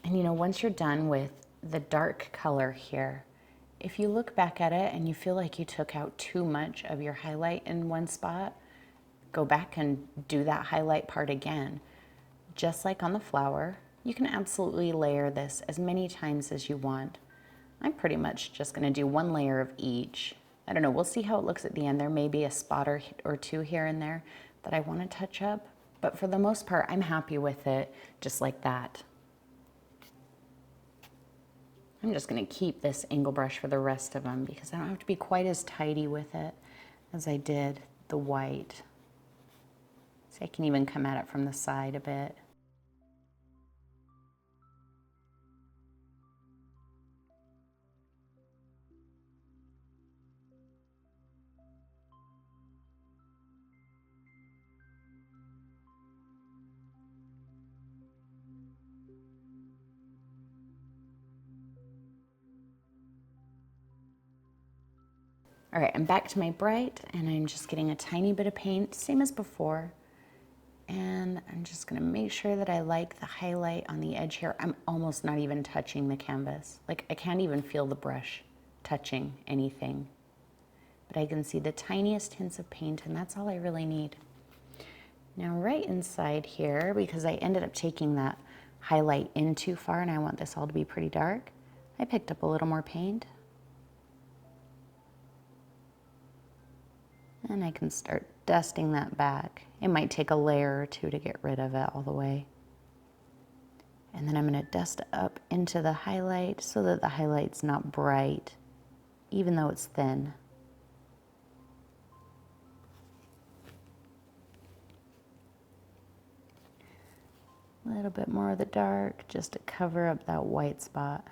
And you know, once you're done with the dark color here, if you look back at it and you feel like you took out too much of your highlight in one spot, go back and do that highlight part again. Just like on the flower, you can absolutely layer this as many times as you want. I'm pretty much just gonna do one layer of each. I don't know, we'll see how it looks at the end. There may be a spot or two here and there that I wanna touch up, but for the most part, I'm happy with it just like that. I'm just gonna keep this angle brush for the rest of them because I don't have to be quite as tidy with it as I did the white. So I can even come at it from the side a bit. All right, I'm back to my bright, and I'm just getting a tiny bit of paint, same as before. And I'm just gonna make sure that I like the highlight on the edge here. I'm almost not even touching the canvas. Like, I can't even feel the brush touching anything. But I can see the tiniest hints of paint, and that's all I really need. Now, right inside here, because I ended up taking that highlight in too far, and I want this all to be pretty dark, I picked up a little more paint. And I can start dusting that back. It might take a layer or two to get rid of it all the way. And then I'm gonna dust up into the highlight so that the highlight's not bright, even though it's thin. A little bit more of the dark just to cover up that white spot.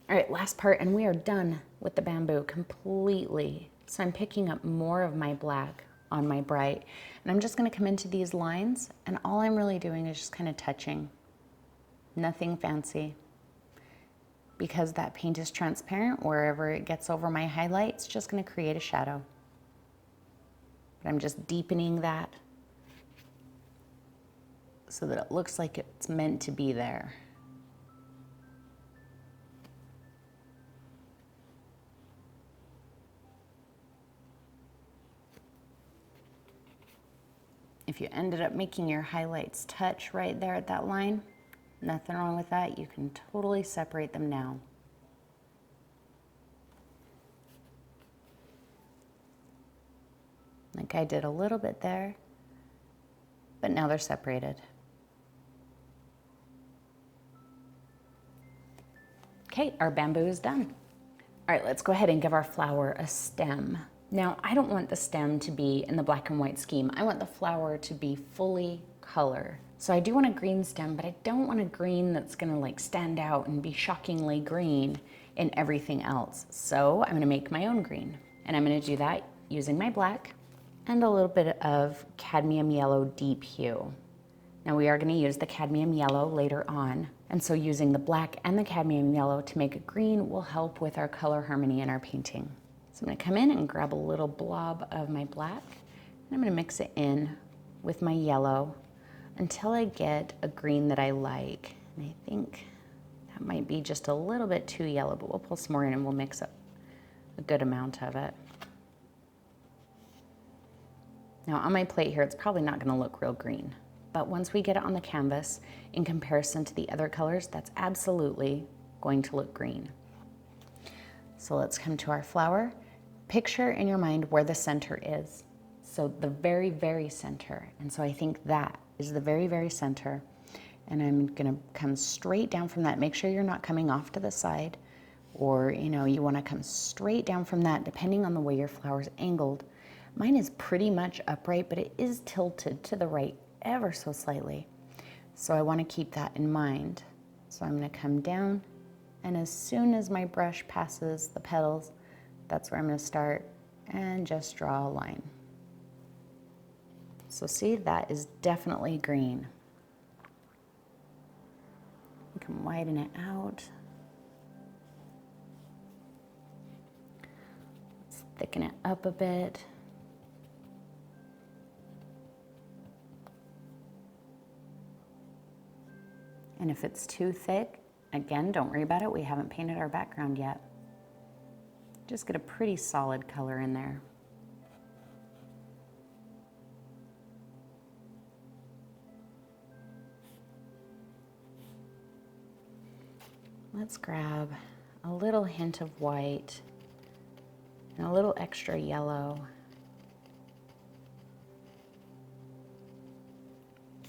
All right, last part, and we are done with the bamboo completely. So I'm picking up more of my black on my bright, and I'm just gonna come into these lines, and all I'm really doing is just kind of touching. Nothing fancy. Because that paint is transparent, wherever it gets over my highlight, it's just gonna create a shadow. But I'm just deepening that so that it looks like it's meant to be there. If you ended up making your highlights touch right there at that line, nothing wrong with that. You can totally separate them now. Like I did a little bit there, but now they're separated. Okay, our bamboo is done. All right, let's go ahead and give our flower a stem. Now, I don't want the stem to be in the black and white scheme. I want the flower to be fully color. So I do want a green stem, but I don't want a green that's gonna like stand out and be shockingly green in everything else. So I'm gonna make my own green. And I'm gonna do that using my black and a little bit of cadmium yellow deep hue. Now we are gonna use the cadmium yellow later on. And so using the black and the cadmium yellow to make a green will help with our color harmony in our painting. So I'm gonna come in and grab a little blob of my black, and I'm gonna mix it in with my yellow until I get a green that I like. And I think that might be just a little bit too yellow, but we'll pull some more in and we'll mix up a good amount of it. Now on my plate here, it's probably not gonna look real green, but once we get it on the canvas, in comparison to the other colors, that's absolutely going to look green. So let's come to our flower. Picture in your mind where the center is. So the very, very center. And so I think that is the very, very center. And I'm gonna come straight down from that. Make sure you're not coming off to the side, or you wanna come straight down from that depending on the way your flower's angled. Mine is pretty much upright, but it is tilted to the right ever so slightly. So I wanna keep that in mind. So I'm gonna come down, and as soon as my brush passes the petals, that's where I'm gonna start and just draw a line. So see, that is definitely green. You can widen it out. Let's thicken it up a bit. And if it's too thick, again, don't worry about it. We haven't painted our background yet. Just get a pretty solid color in there. Let's grab a little hint of white and a little extra yellow.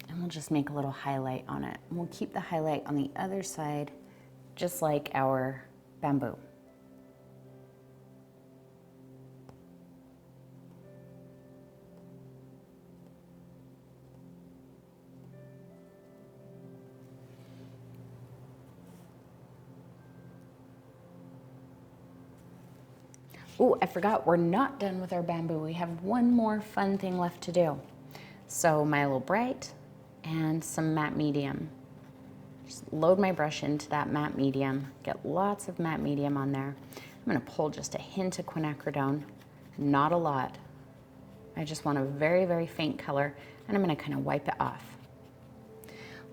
And we'll just make a little highlight on it. And we'll keep the highlight on the other side, just like our bamboo. Oh, I forgot, we're not done with our bamboo. We have one more fun thing left to do. So my little bright and some matte medium. Just load my brush into that matte medium, get lots of matte medium on there. I'm gonna pull just a hint of quinacridone, not a lot. I just want a very, very faint color, and I'm gonna kind of wipe it off.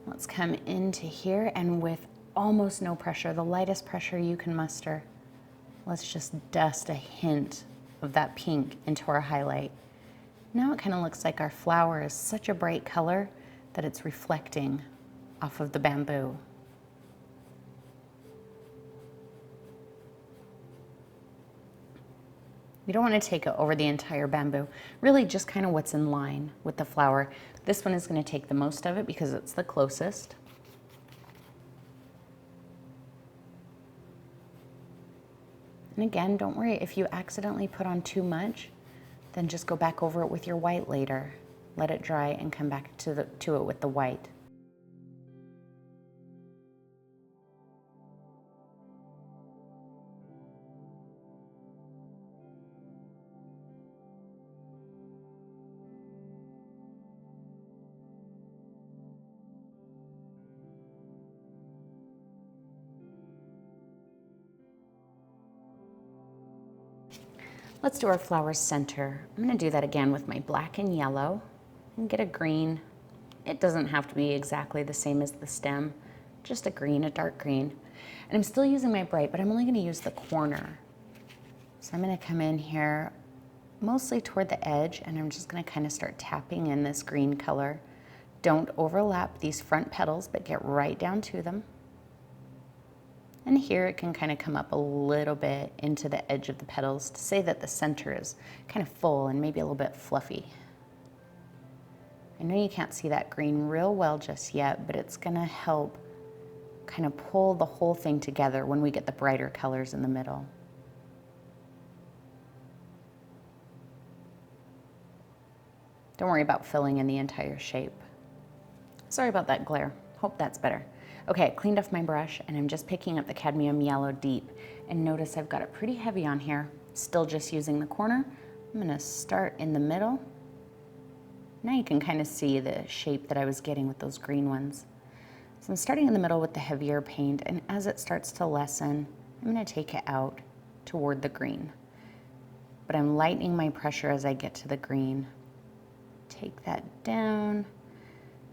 Let's come into here, and with almost no pressure, the lightest pressure you can muster, let's just dust a hint of that pink into our highlight. Now it kind of looks like our flower is such a bright color that it's reflecting off of the bamboo. We don't want to take it over the entire bamboo, really just kind of what's in line with the flower. This one is going to take the most of it because it's the closest. And again, don't worry if you accidentally put on too much, then just go back over it with your white later. Let it dry and come back to it with the white. Let's do our flower center. I'm going to do that again with my black and yellow and get a green. It doesn't have to be exactly the same as the stem, just a green, a dark green. And I'm still using my bright, but I'm only going to use the corner. So I'm going to come in here mostly toward the edge, and I'm just going to kind of start tapping in this green color. Don't overlap these front petals, but get right down to them. And here it can kind of come up a little bit into the edge of the petals to say that the center is kind of full and maybe a little bit fluffy. I know you can't see that green real well just yet, but it's going to help kind of pull the whole thing together when we get the brighter colors in the middle. Don't worry about filling in the entire shape. Sorry about that glare. Hope that's better. Okay, I cleaned off my brush and I'm just picking up the cadmium yellow deep. And notice I've got it pretty heavy on here. Still just using the corner. I'm gonna start in the middle. Now you can kind of see the shape that I was getting with those green ones. So I'm starting in the middle with the heavier paint, and as it starts to lessen, I'm gonna take it out toward the green. But I'm lightening my pressure as I get to the green. Take that down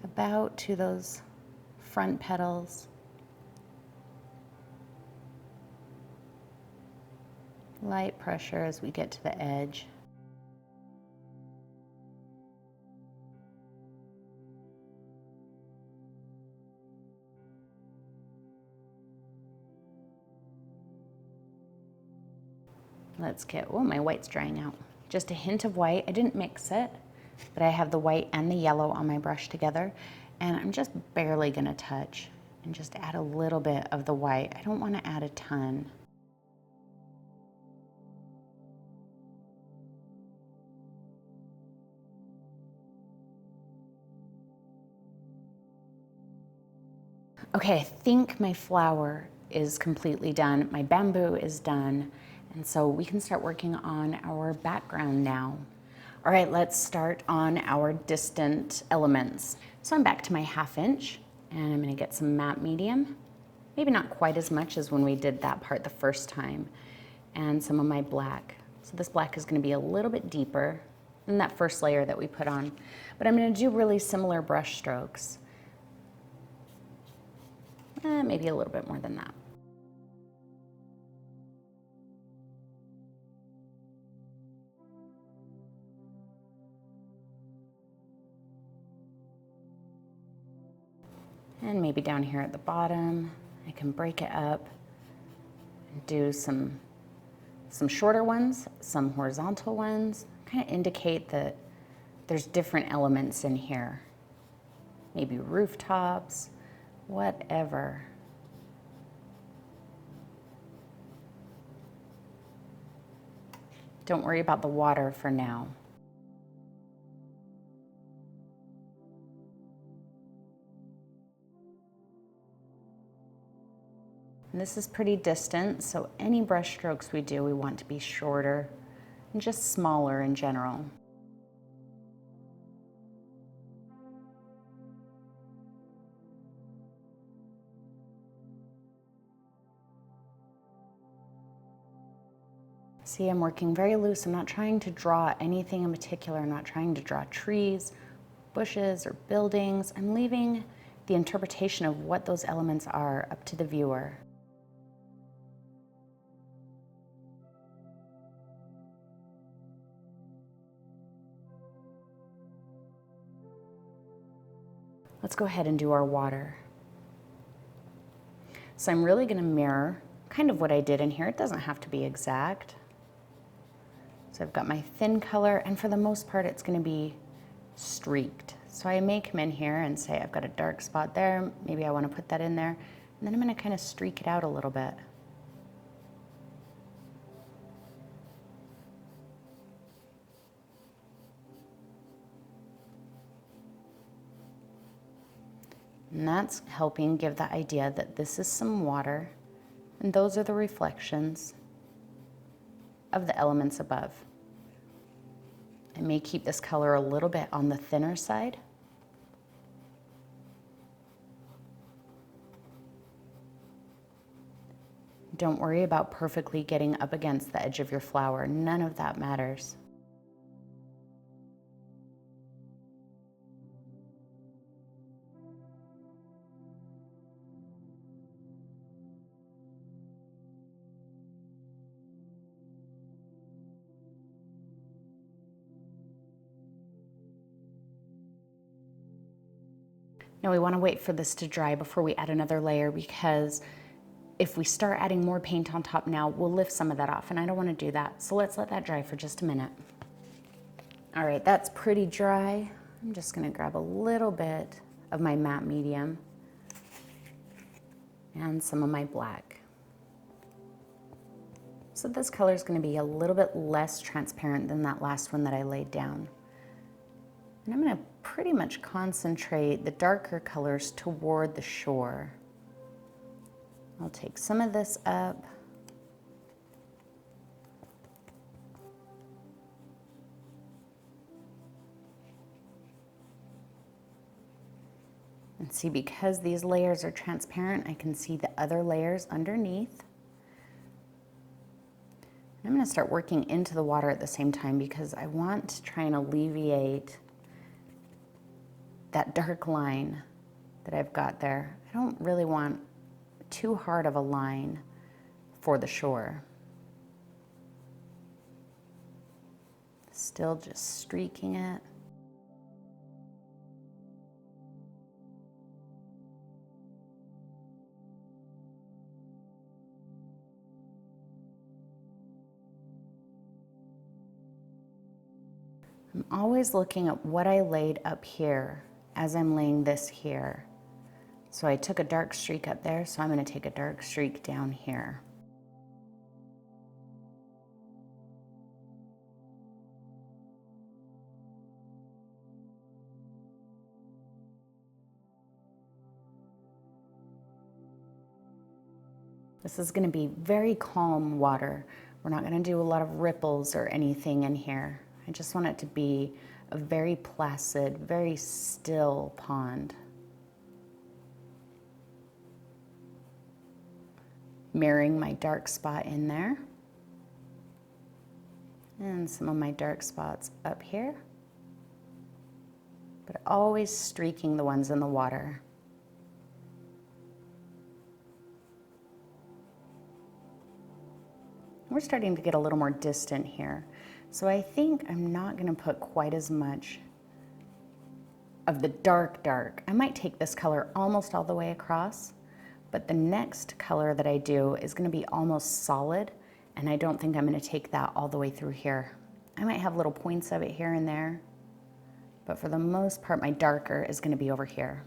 about to those front petals. Light pressure as we get to the edge. Let's get, oh, my white's drying out. Just a hint of white. I didn't mix it, but I have the white and the yellow on my brush together, and I'm just barely gonna touch and just add a little bit of the white. I don't wanna add a ton. Okay, I think my flower is completely done. My bamboo is done. And so we can start working on our background now. All right, let's start on our distant elements. So I'm back to my 1/2 inch, and I'm gonna get some matte medium. Maybe not quite as much as when we did that part the first time. And some of my black. So this black is gonna be a little bit deeper than that first layer that we put on. But I'm gonna do really similar brush strokes. Maybe a little bit more than that. And maybe down here at the bottom, I can break it up and do some shorter ones, some horizontal ones, kind of indicate that there's different elements in here. Maybe rooftops, whatever. Don't worry about the water for now. And this is pretty distant, so any brush strokes we do, we want to be shorter and just smaller in general. See, I'm working very loose. I'm not trying to draw anything in particular. I'm not trying to draw trees, bushes, or buildings. I'm leaving the interpretation of what those elements are up to the viewer. Let's go ahead and do our water. So I'm really going to mirror kind of what I did in here. It doesn't have to be exact. So I've got my thin color, and for the most part, it's gonna be streaked. So I may come in here and say, I've got a dark spot there, maybe I wanna put that in there, and then I'm gonna kind of streak it out a little bit. And that's helping give the idea that this is some water, and those are the reflections of the elements above. I may keep this color a little bit on the thinner side. Don't worry about perfectly getting up against the edge of your flower. None of that matters. Now we want to wait for this to dry before we add another layer, because if we start adding more paint on top now, we'll lift some of that off, and I don't want to do that. So let's let that dry for just a minute. All right, that's pretty dry. I'm just going to grab a little bit of my matte medium and some of my black. So this color is going to be a little bit less transparent than that last one that I laid down. And I'm going to pretty much concentrate the darker colors toward the shore. I'll take some of this up. And see, because these layers are transparent, I can see the other layers underneath. I'm going to start working into the water at the same time, because I want to try and alleviate that dark line that I've got there. I don't really want too hard of a line for the shore. Still just streaking it. I'm always looking at what I laid up here as I'm laying this here. So I took a dark streak up there, so I'm going to take a dark streak down here. This is going to be very calm water. We're not going to do a lot of ripples or anything in here. I just want it to be a very placid, very still pond. Mirroring my dark spot in there. And some of my dark spots up here. But always streaking the ones in the water. We're starting to get a little more distant here. So I think I'm not going to put quite as much of the dark. I might take this color almost all the way across, but the next color that I do is going to be almost solid, and I don't think I'm going to take that all the way through here. I might have little points of it here and there, but for the most part, my darker is going to be over here.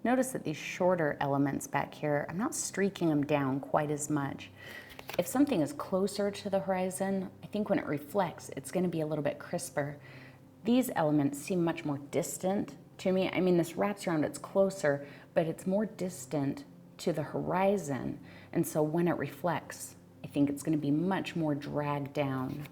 Notice that these shorter elements back here, I'm not streaking them down quite as much. If something is closer to the horizon, I think when it reflects, it's going to be a little bit crisper. These elements seem much more distant to me. I mean, this wraps around, it's closer, but it's more distant to the horizon. And so when it reflects, I think it's going to be much more dragged down.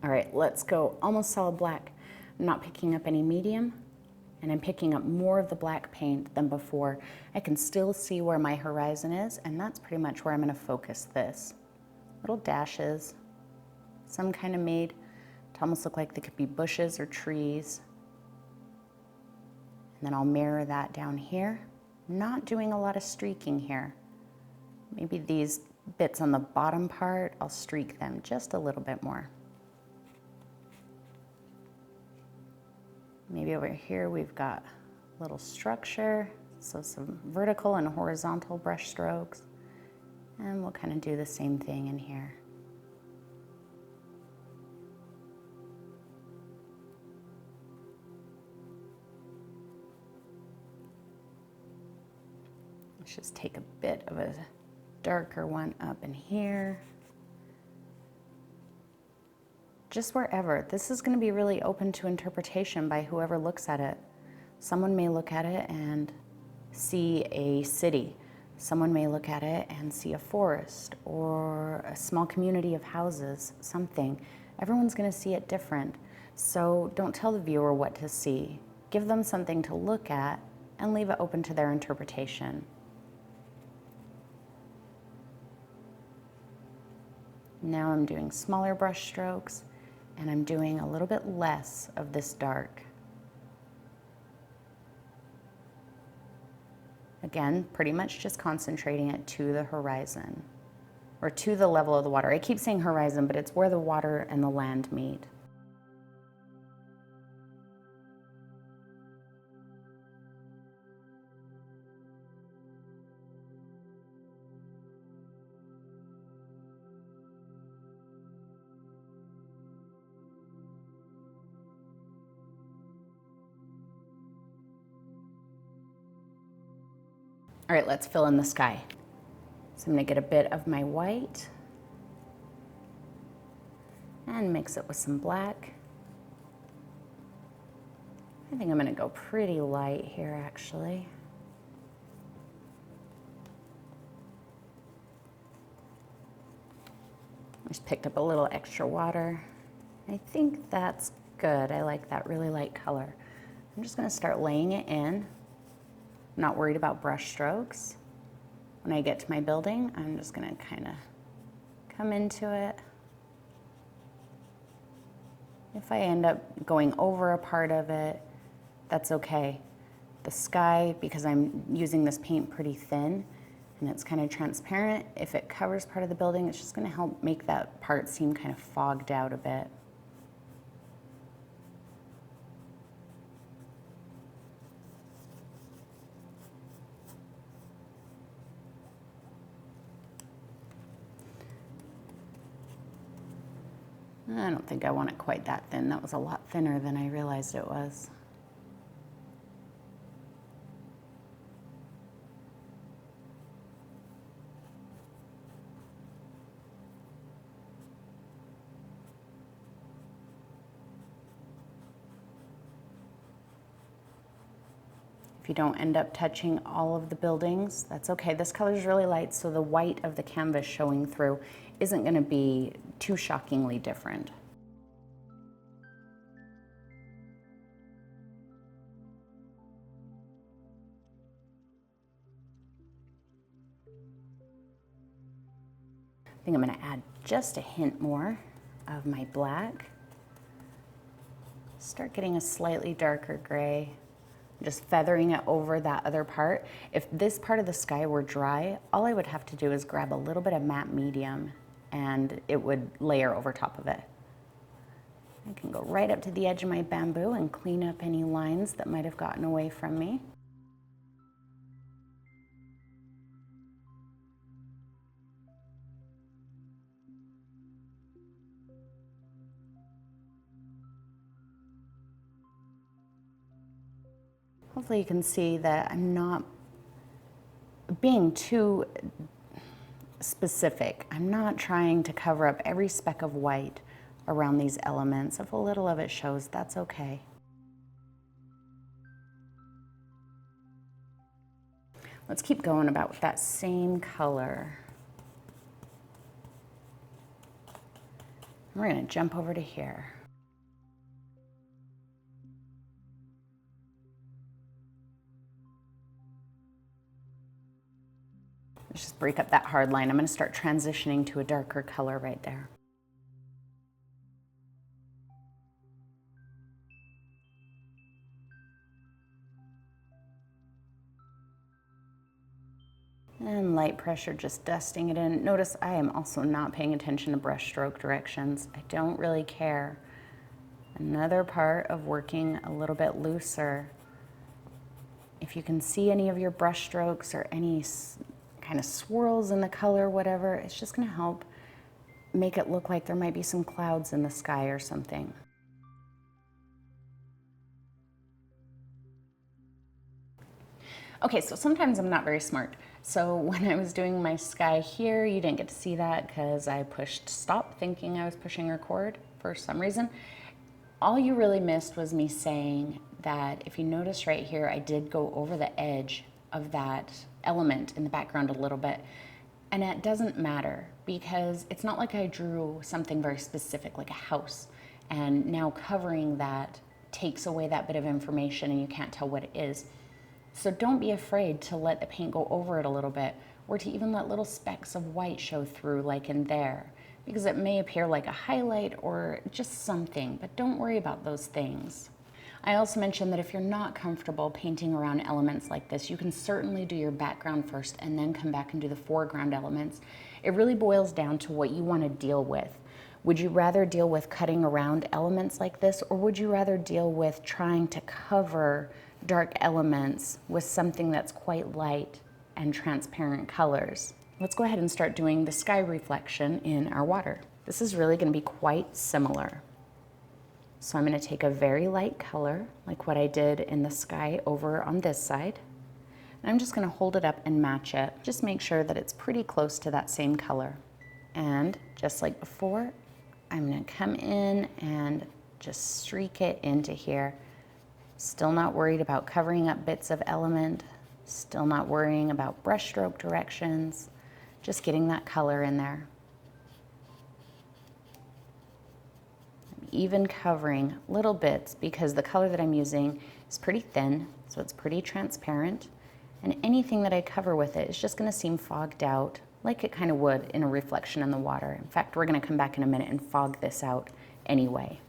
All right, let's go almost solid black. I'm not picking up any medium, and I'm picking up more of the black paint than before. I can still see where my horizon is, and that's pretty much where I'm gonna focus this. Little dashes, some kind of made to almost look like they could be bushes or trees. And then I'll mirror that down here. Not doing a lot of streaking here. Maybe these bits on the bottom part, I'll streak them just a little bit more. Maybe over here we've got a little structure, so some vertical and horizontal brush strokes. And we'll kind of do the same thing in here. Let's just take a bit of a darker one up in here. Just wherever. This is going to be really open to interpretation by whoever looks at it. Someone may look at it and see a city. Someone may look at it and see a forest or a small community of houses, something. Everyone's going to see it different. So don't tell the viewer what to see. Give them something to look at and leave it open to their interpretation. Now I'm doing smaller brush strokes and I'm doing a little bit less of this dark. Again, pretty much just concentrating it to the horizon or to the level of the water. I keep saying horizon, but it's where the water and the land meet. All right, let's fill in the sky. So I'm gonna get a bit of my white and mix it with some black. I think I'm gonna go pretty light here, actually. Just picked up a little extra water. I think that's good. I like that really light color. I'm just gonna start laying it in. I'm not worried about brush strokes. When I get to my building, I'm just gonna kind of come into it. If I end up going over a part of it, that's okay. The sky, because I'm using this paint pretty thin and it's kind of transparent, if it covers part of the building, it's just gonna help make that part seem kind of fogged out a bit. I don't think I want it quite that thin. That was a lot thinner than I realized it was. If you don't end up touching all of the buildings, that's okay. This color is really light, so the white of the canvas showing through isn't going to be too shockingly different. I think I'm going to add just a hint more of my black. Start getting a slightly darker gray. Just feathering it over that other part. If this part of the sky were dry, all I would have to do is grab a little bit of matte medium and it would layer over top of it. I can go right up to the edge of my bamboo and clean up any lines that might have gotten away from me. Hopefully you can see that I'm not being too specific. I'm not trying to cover up every speck of white around these elements. If a little of it shows, that's okay. Let's keep going about with that same color. We're going to jump over to here. Let's just break up that hard line. I'm going to start transitioning to a darker color right there. And light pressure, just dusting it in. Notice I am also not paying attention to brush stroke directions. I don't really care. Another part of working a little bit looser. If you can see any of your brush strokes or any kind of swirls in the color, whatever, it's just gonna help make it look like there might be some clouds in the sky or something. Okay, so sometimes I'm not very smart. So when I was doing my sky here, you didn't get to see that because I pushed stop thinking I was pushing record for some reason. All you really missed was me saying that if you notice right here, I did go over the edge of that element in the background a little bit. And it doesn't matter because it's not like I drew something very specific like a house, and now covering that takes away that bit of information and you can't tell what it is. So don't be afraid to let the paint go over it a little bit, or to even let little specks of white show through like in there, because it may appear like a highlight or just something, but don't worry about those things. I also mentioned that if you're not comfortable painting around elements like this, you can certainly do your background first and then come back and do the foreground elements. It really boils down to what you want to deal with. Would you rather deal with cutting around elements like this, or would you rather deal with trying to cover dark elements with something that's quite light and transparent colors? Let's go ahead and start doing the sky reflection in our water. This is really going to be quite similar. So I'm going to take a very light color, like what I did in the sky over on this side. And I'm just going to hold it up and match it. Just make sure that it's pretty close to that same color. And just like before, I'm going to come in and just streak it into here. Still not worried about covering up bits of element, still not worrying about brush stroke directions, just getting that color in there. I'm even covering little bits because the color that I'm using is pretty thin, so it's pretty transparent, and anything that I cover with it is just going to seem fogged out like it kind of would in a reflection in the water. In fact, we're going to come back in a minute and fog this out anyway.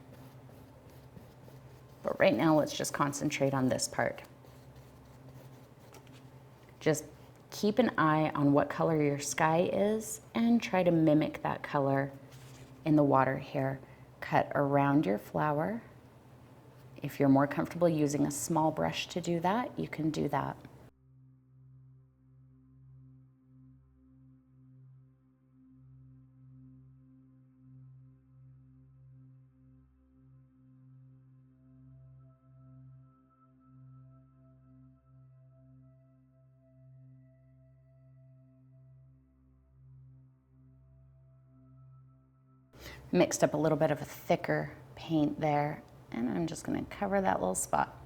But right now, let's just concentrate on this part. Just keep an eye on what color your sky is and try to mimic that color in the water here. Cut around your flower. If you're more comfortable using a small brush to do that, you can do that. Mixed up a little bit of a thicker paint there, and I'm just going to cover that little spot.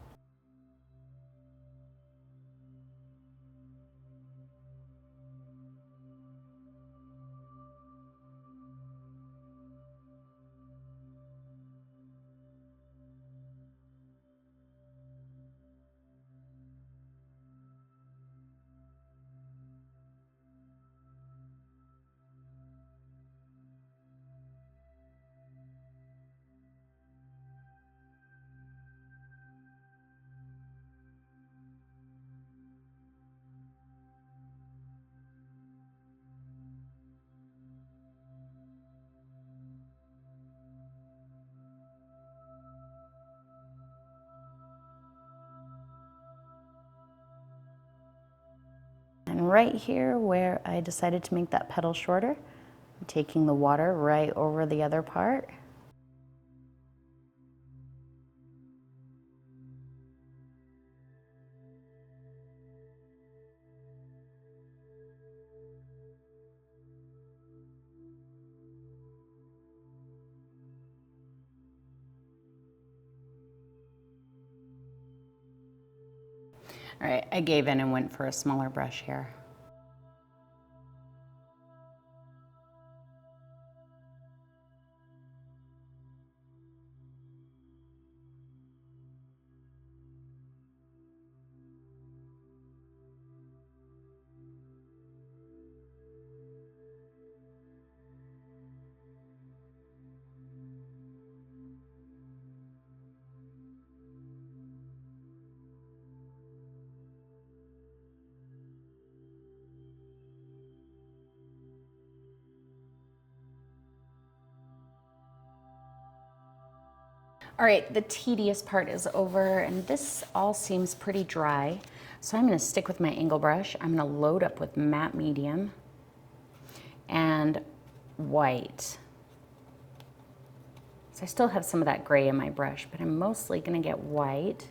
And right here where I decided to make that petal shorter, I'm taking the water right over the other part. All right, I gave in and went for a smaller brush here. All right, the tedious part is over, and this all seems pretty dry. So I'm gonna stick with my angle brush. I'm gonna load up with matte medium and white. So I still have some of that gray in my brush, but I'm mostly gonna get white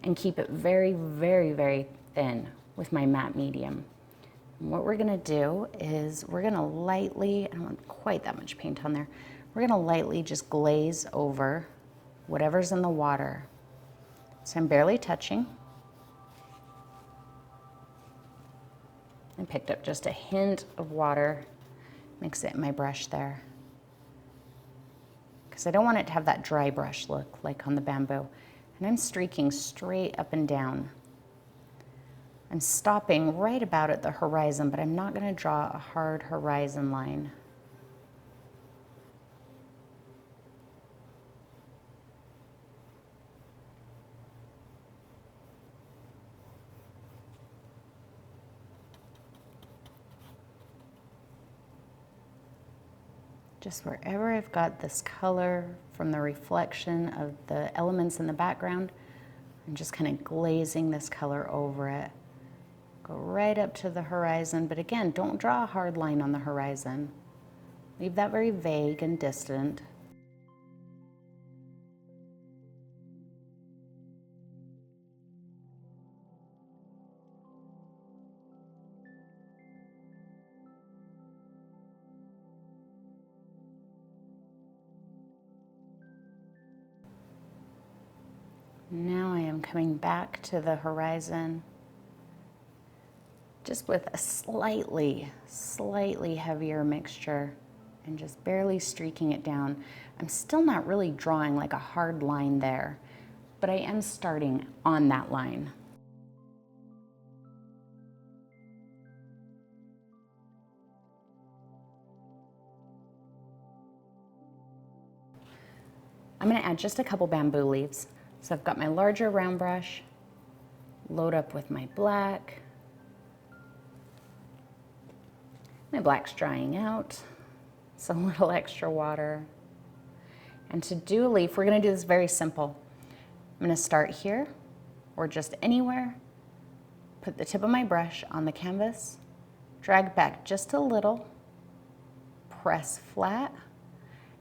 and keep it very, very, very thin with my matte medium. And what we're gonna do is we're gonna lightly, I don't want quite that much paint on there, we're gonna lightly just glaze over whatever's in the water. So I'm barely touching. I picked up just a hint of water, mix it in my brush there. Because I don't want it to have that dry brush look like on the bamboo. And I'm streaking straight up and down. I'm stopping right about at the horizon, but I'm not going to draw a hard horizon line. Just wherever I've got this color from the reflection of the elements in the background, I'm just kind of glazing this color over it. Go right up to the horizon, but again, don't draw a hard line on the horizon. Leave that very vague and distant. Now I am coming back to the horizon, just with a slightly heavier mixture and just barely streaking it down. I'm still not really drawing like a hard line there, but I am starting on that line. I'm gonna add just a couple bamboo leaves. So I've got my larger round brush, load up with my black. My black's drying out, so a little extra water. And to do a leaf, we're gonna do this very simple. I'm gonna start here, or just anywhere, put the tip of my brush on the canvas, drag back just a little, press flat,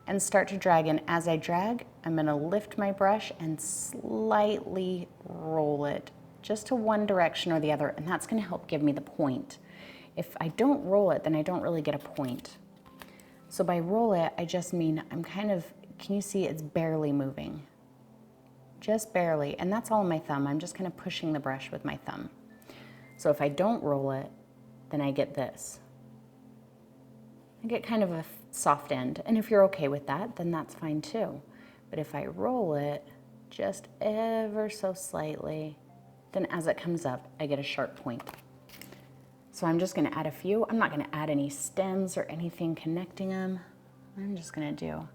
and start to drag. And as I drag, I'm gonna lift my brush and slightly roll it just to one direction or the other, and that's gonna help give me the point. If I don't roll it, then I don't really get a point. So by roll it, I just mean I'm kind of, can you see it's barely moving? Just barely, and that's all on my thumb. I'm just kind of pushing the brush with my thumb. So if I don't roll it, then I get this. I get kind of a soft end, and if you're okay with that, then that's fine too. But if I roll it just ever so slightly, then as it comes up, I get a sharp point. So I'm just gonna add a few. I'm not gonna add any stems or anything connecting them. I'm just gonna do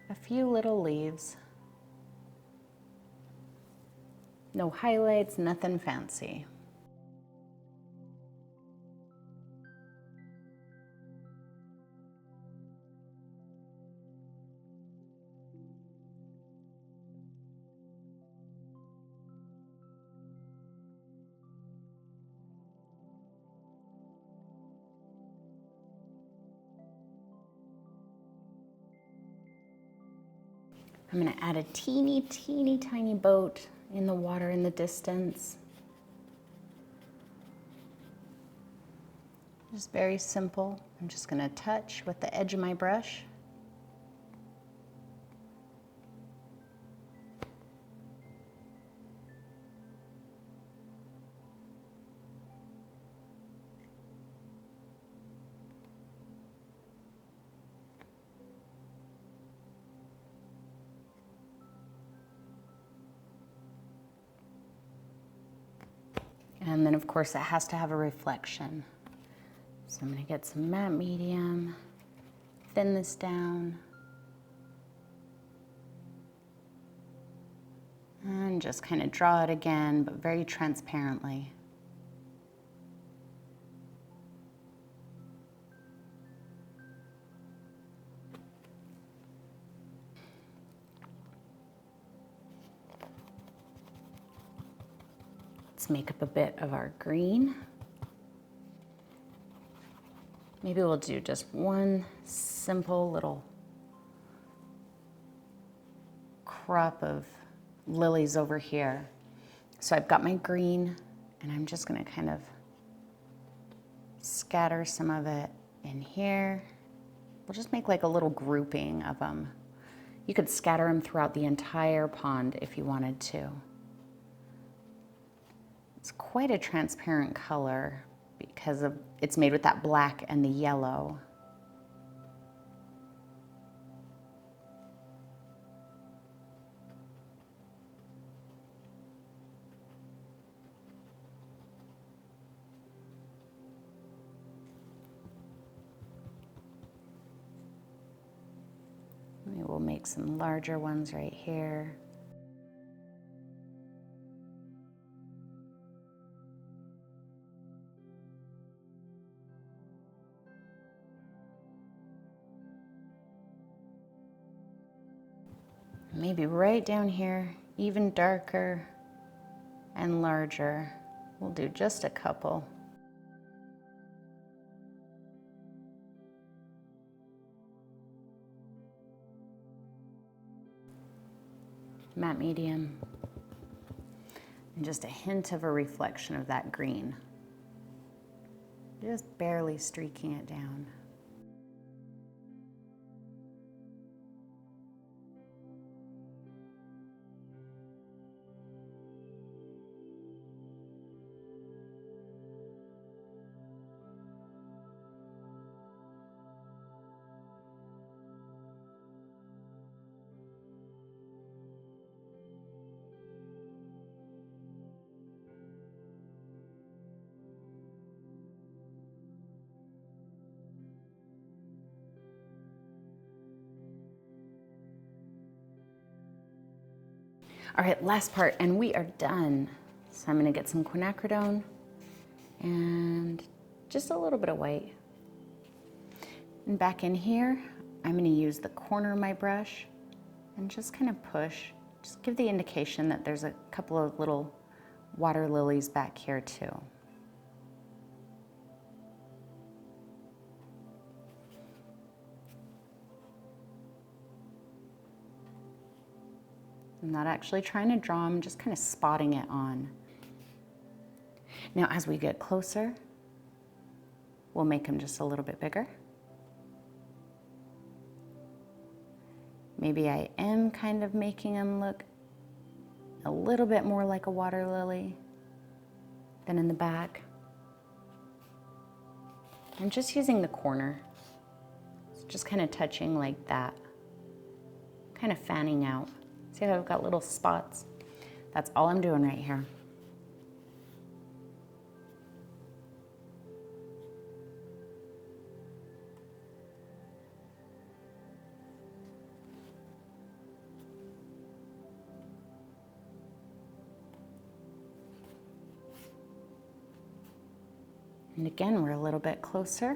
a few little leaves. No highlights, nothing fancy. I'm gonna add a teeny tiny boat in the water in the distance. Just very simple. I'm just gonna touch with the edge of my brush. And then of course it has to have a reflection. So I'm gonna get some matte medium, thin this down, and just kind of draw it again, but very transparently. Let's make up a bit of our green. Maybe we'll do just one simple little crop of lilies over here. So I've got my green, and I'm just gonna kind of scatter some of it in here. We'll just make like a little grouping of them. You could scatter them throughout the entire pond if you wanted to. It's quite a transparent color because it's made with that black and the yellow. Maybe we'll make some larger ones right here. Maybe right down here, even darker and larger. We'll do just a couple. Matte medium. And just a hint of a reflection of that green. Just barely streaking it down. All right, last part, and we are done. So I'm gonna get some quinacridone and just a little bit of white. And back in here, I'm gonna use the corner of my brush and just kind of push, just give the indication that there's a couple of little water lilies back here too. I'm not actually trying to draw, I'm just kind of spotting it on. Now as we get closer, we'll make them just a little bit bigger. Maybe I am kind of making them look a little bit more like a water lily than in the back. I'm just using the corner. It's just kind of touching like that, kind of fanning out. See how I've got little spots? That's all I'm doing right here. And again, we're a little bit closer.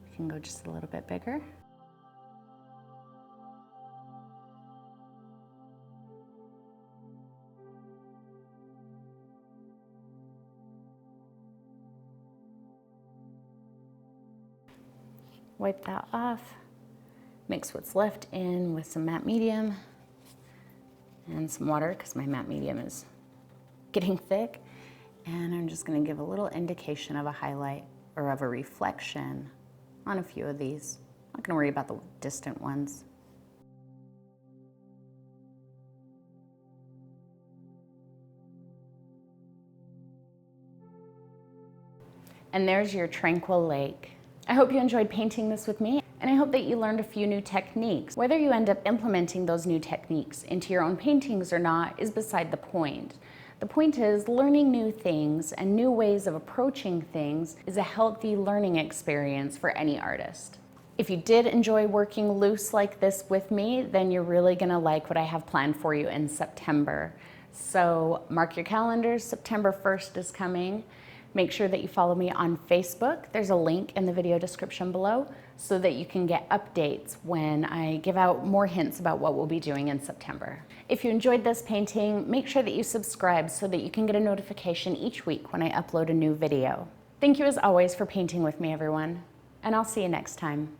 We can go just a little bit bigger. Wipe that off, mix what's left in with some matte medium and some water because my matte medium is getting thick. And I'm just going to give a little indication of a highlight or of a reflection on a few of these. I'm not going to worry about the distant ones. And there's your Tranquil lake. I hope you enjoyed painting this with me, and I hope that you learned a few new techniques. Whether you end up implementing those new techniques into your own paintings or not is beside the point. The point is, learning new things and new ways of approaching things is a healthy learning experience for any artist. If you did enjoy working loose like this with me, then you're really gonna like what I have planned for you in September. So mark your calendars, September 1st is coming. Make sure that you follow me on Facebook. There's a link in the video description below so that you can get updates when I give out more hints about what we'll be doing in September. If you enjoyed this painting, make sure that you subscribe so that you can get a notification each week when I upload a new video. Thank you as always for painting with me, everyone, and I'll see you next time.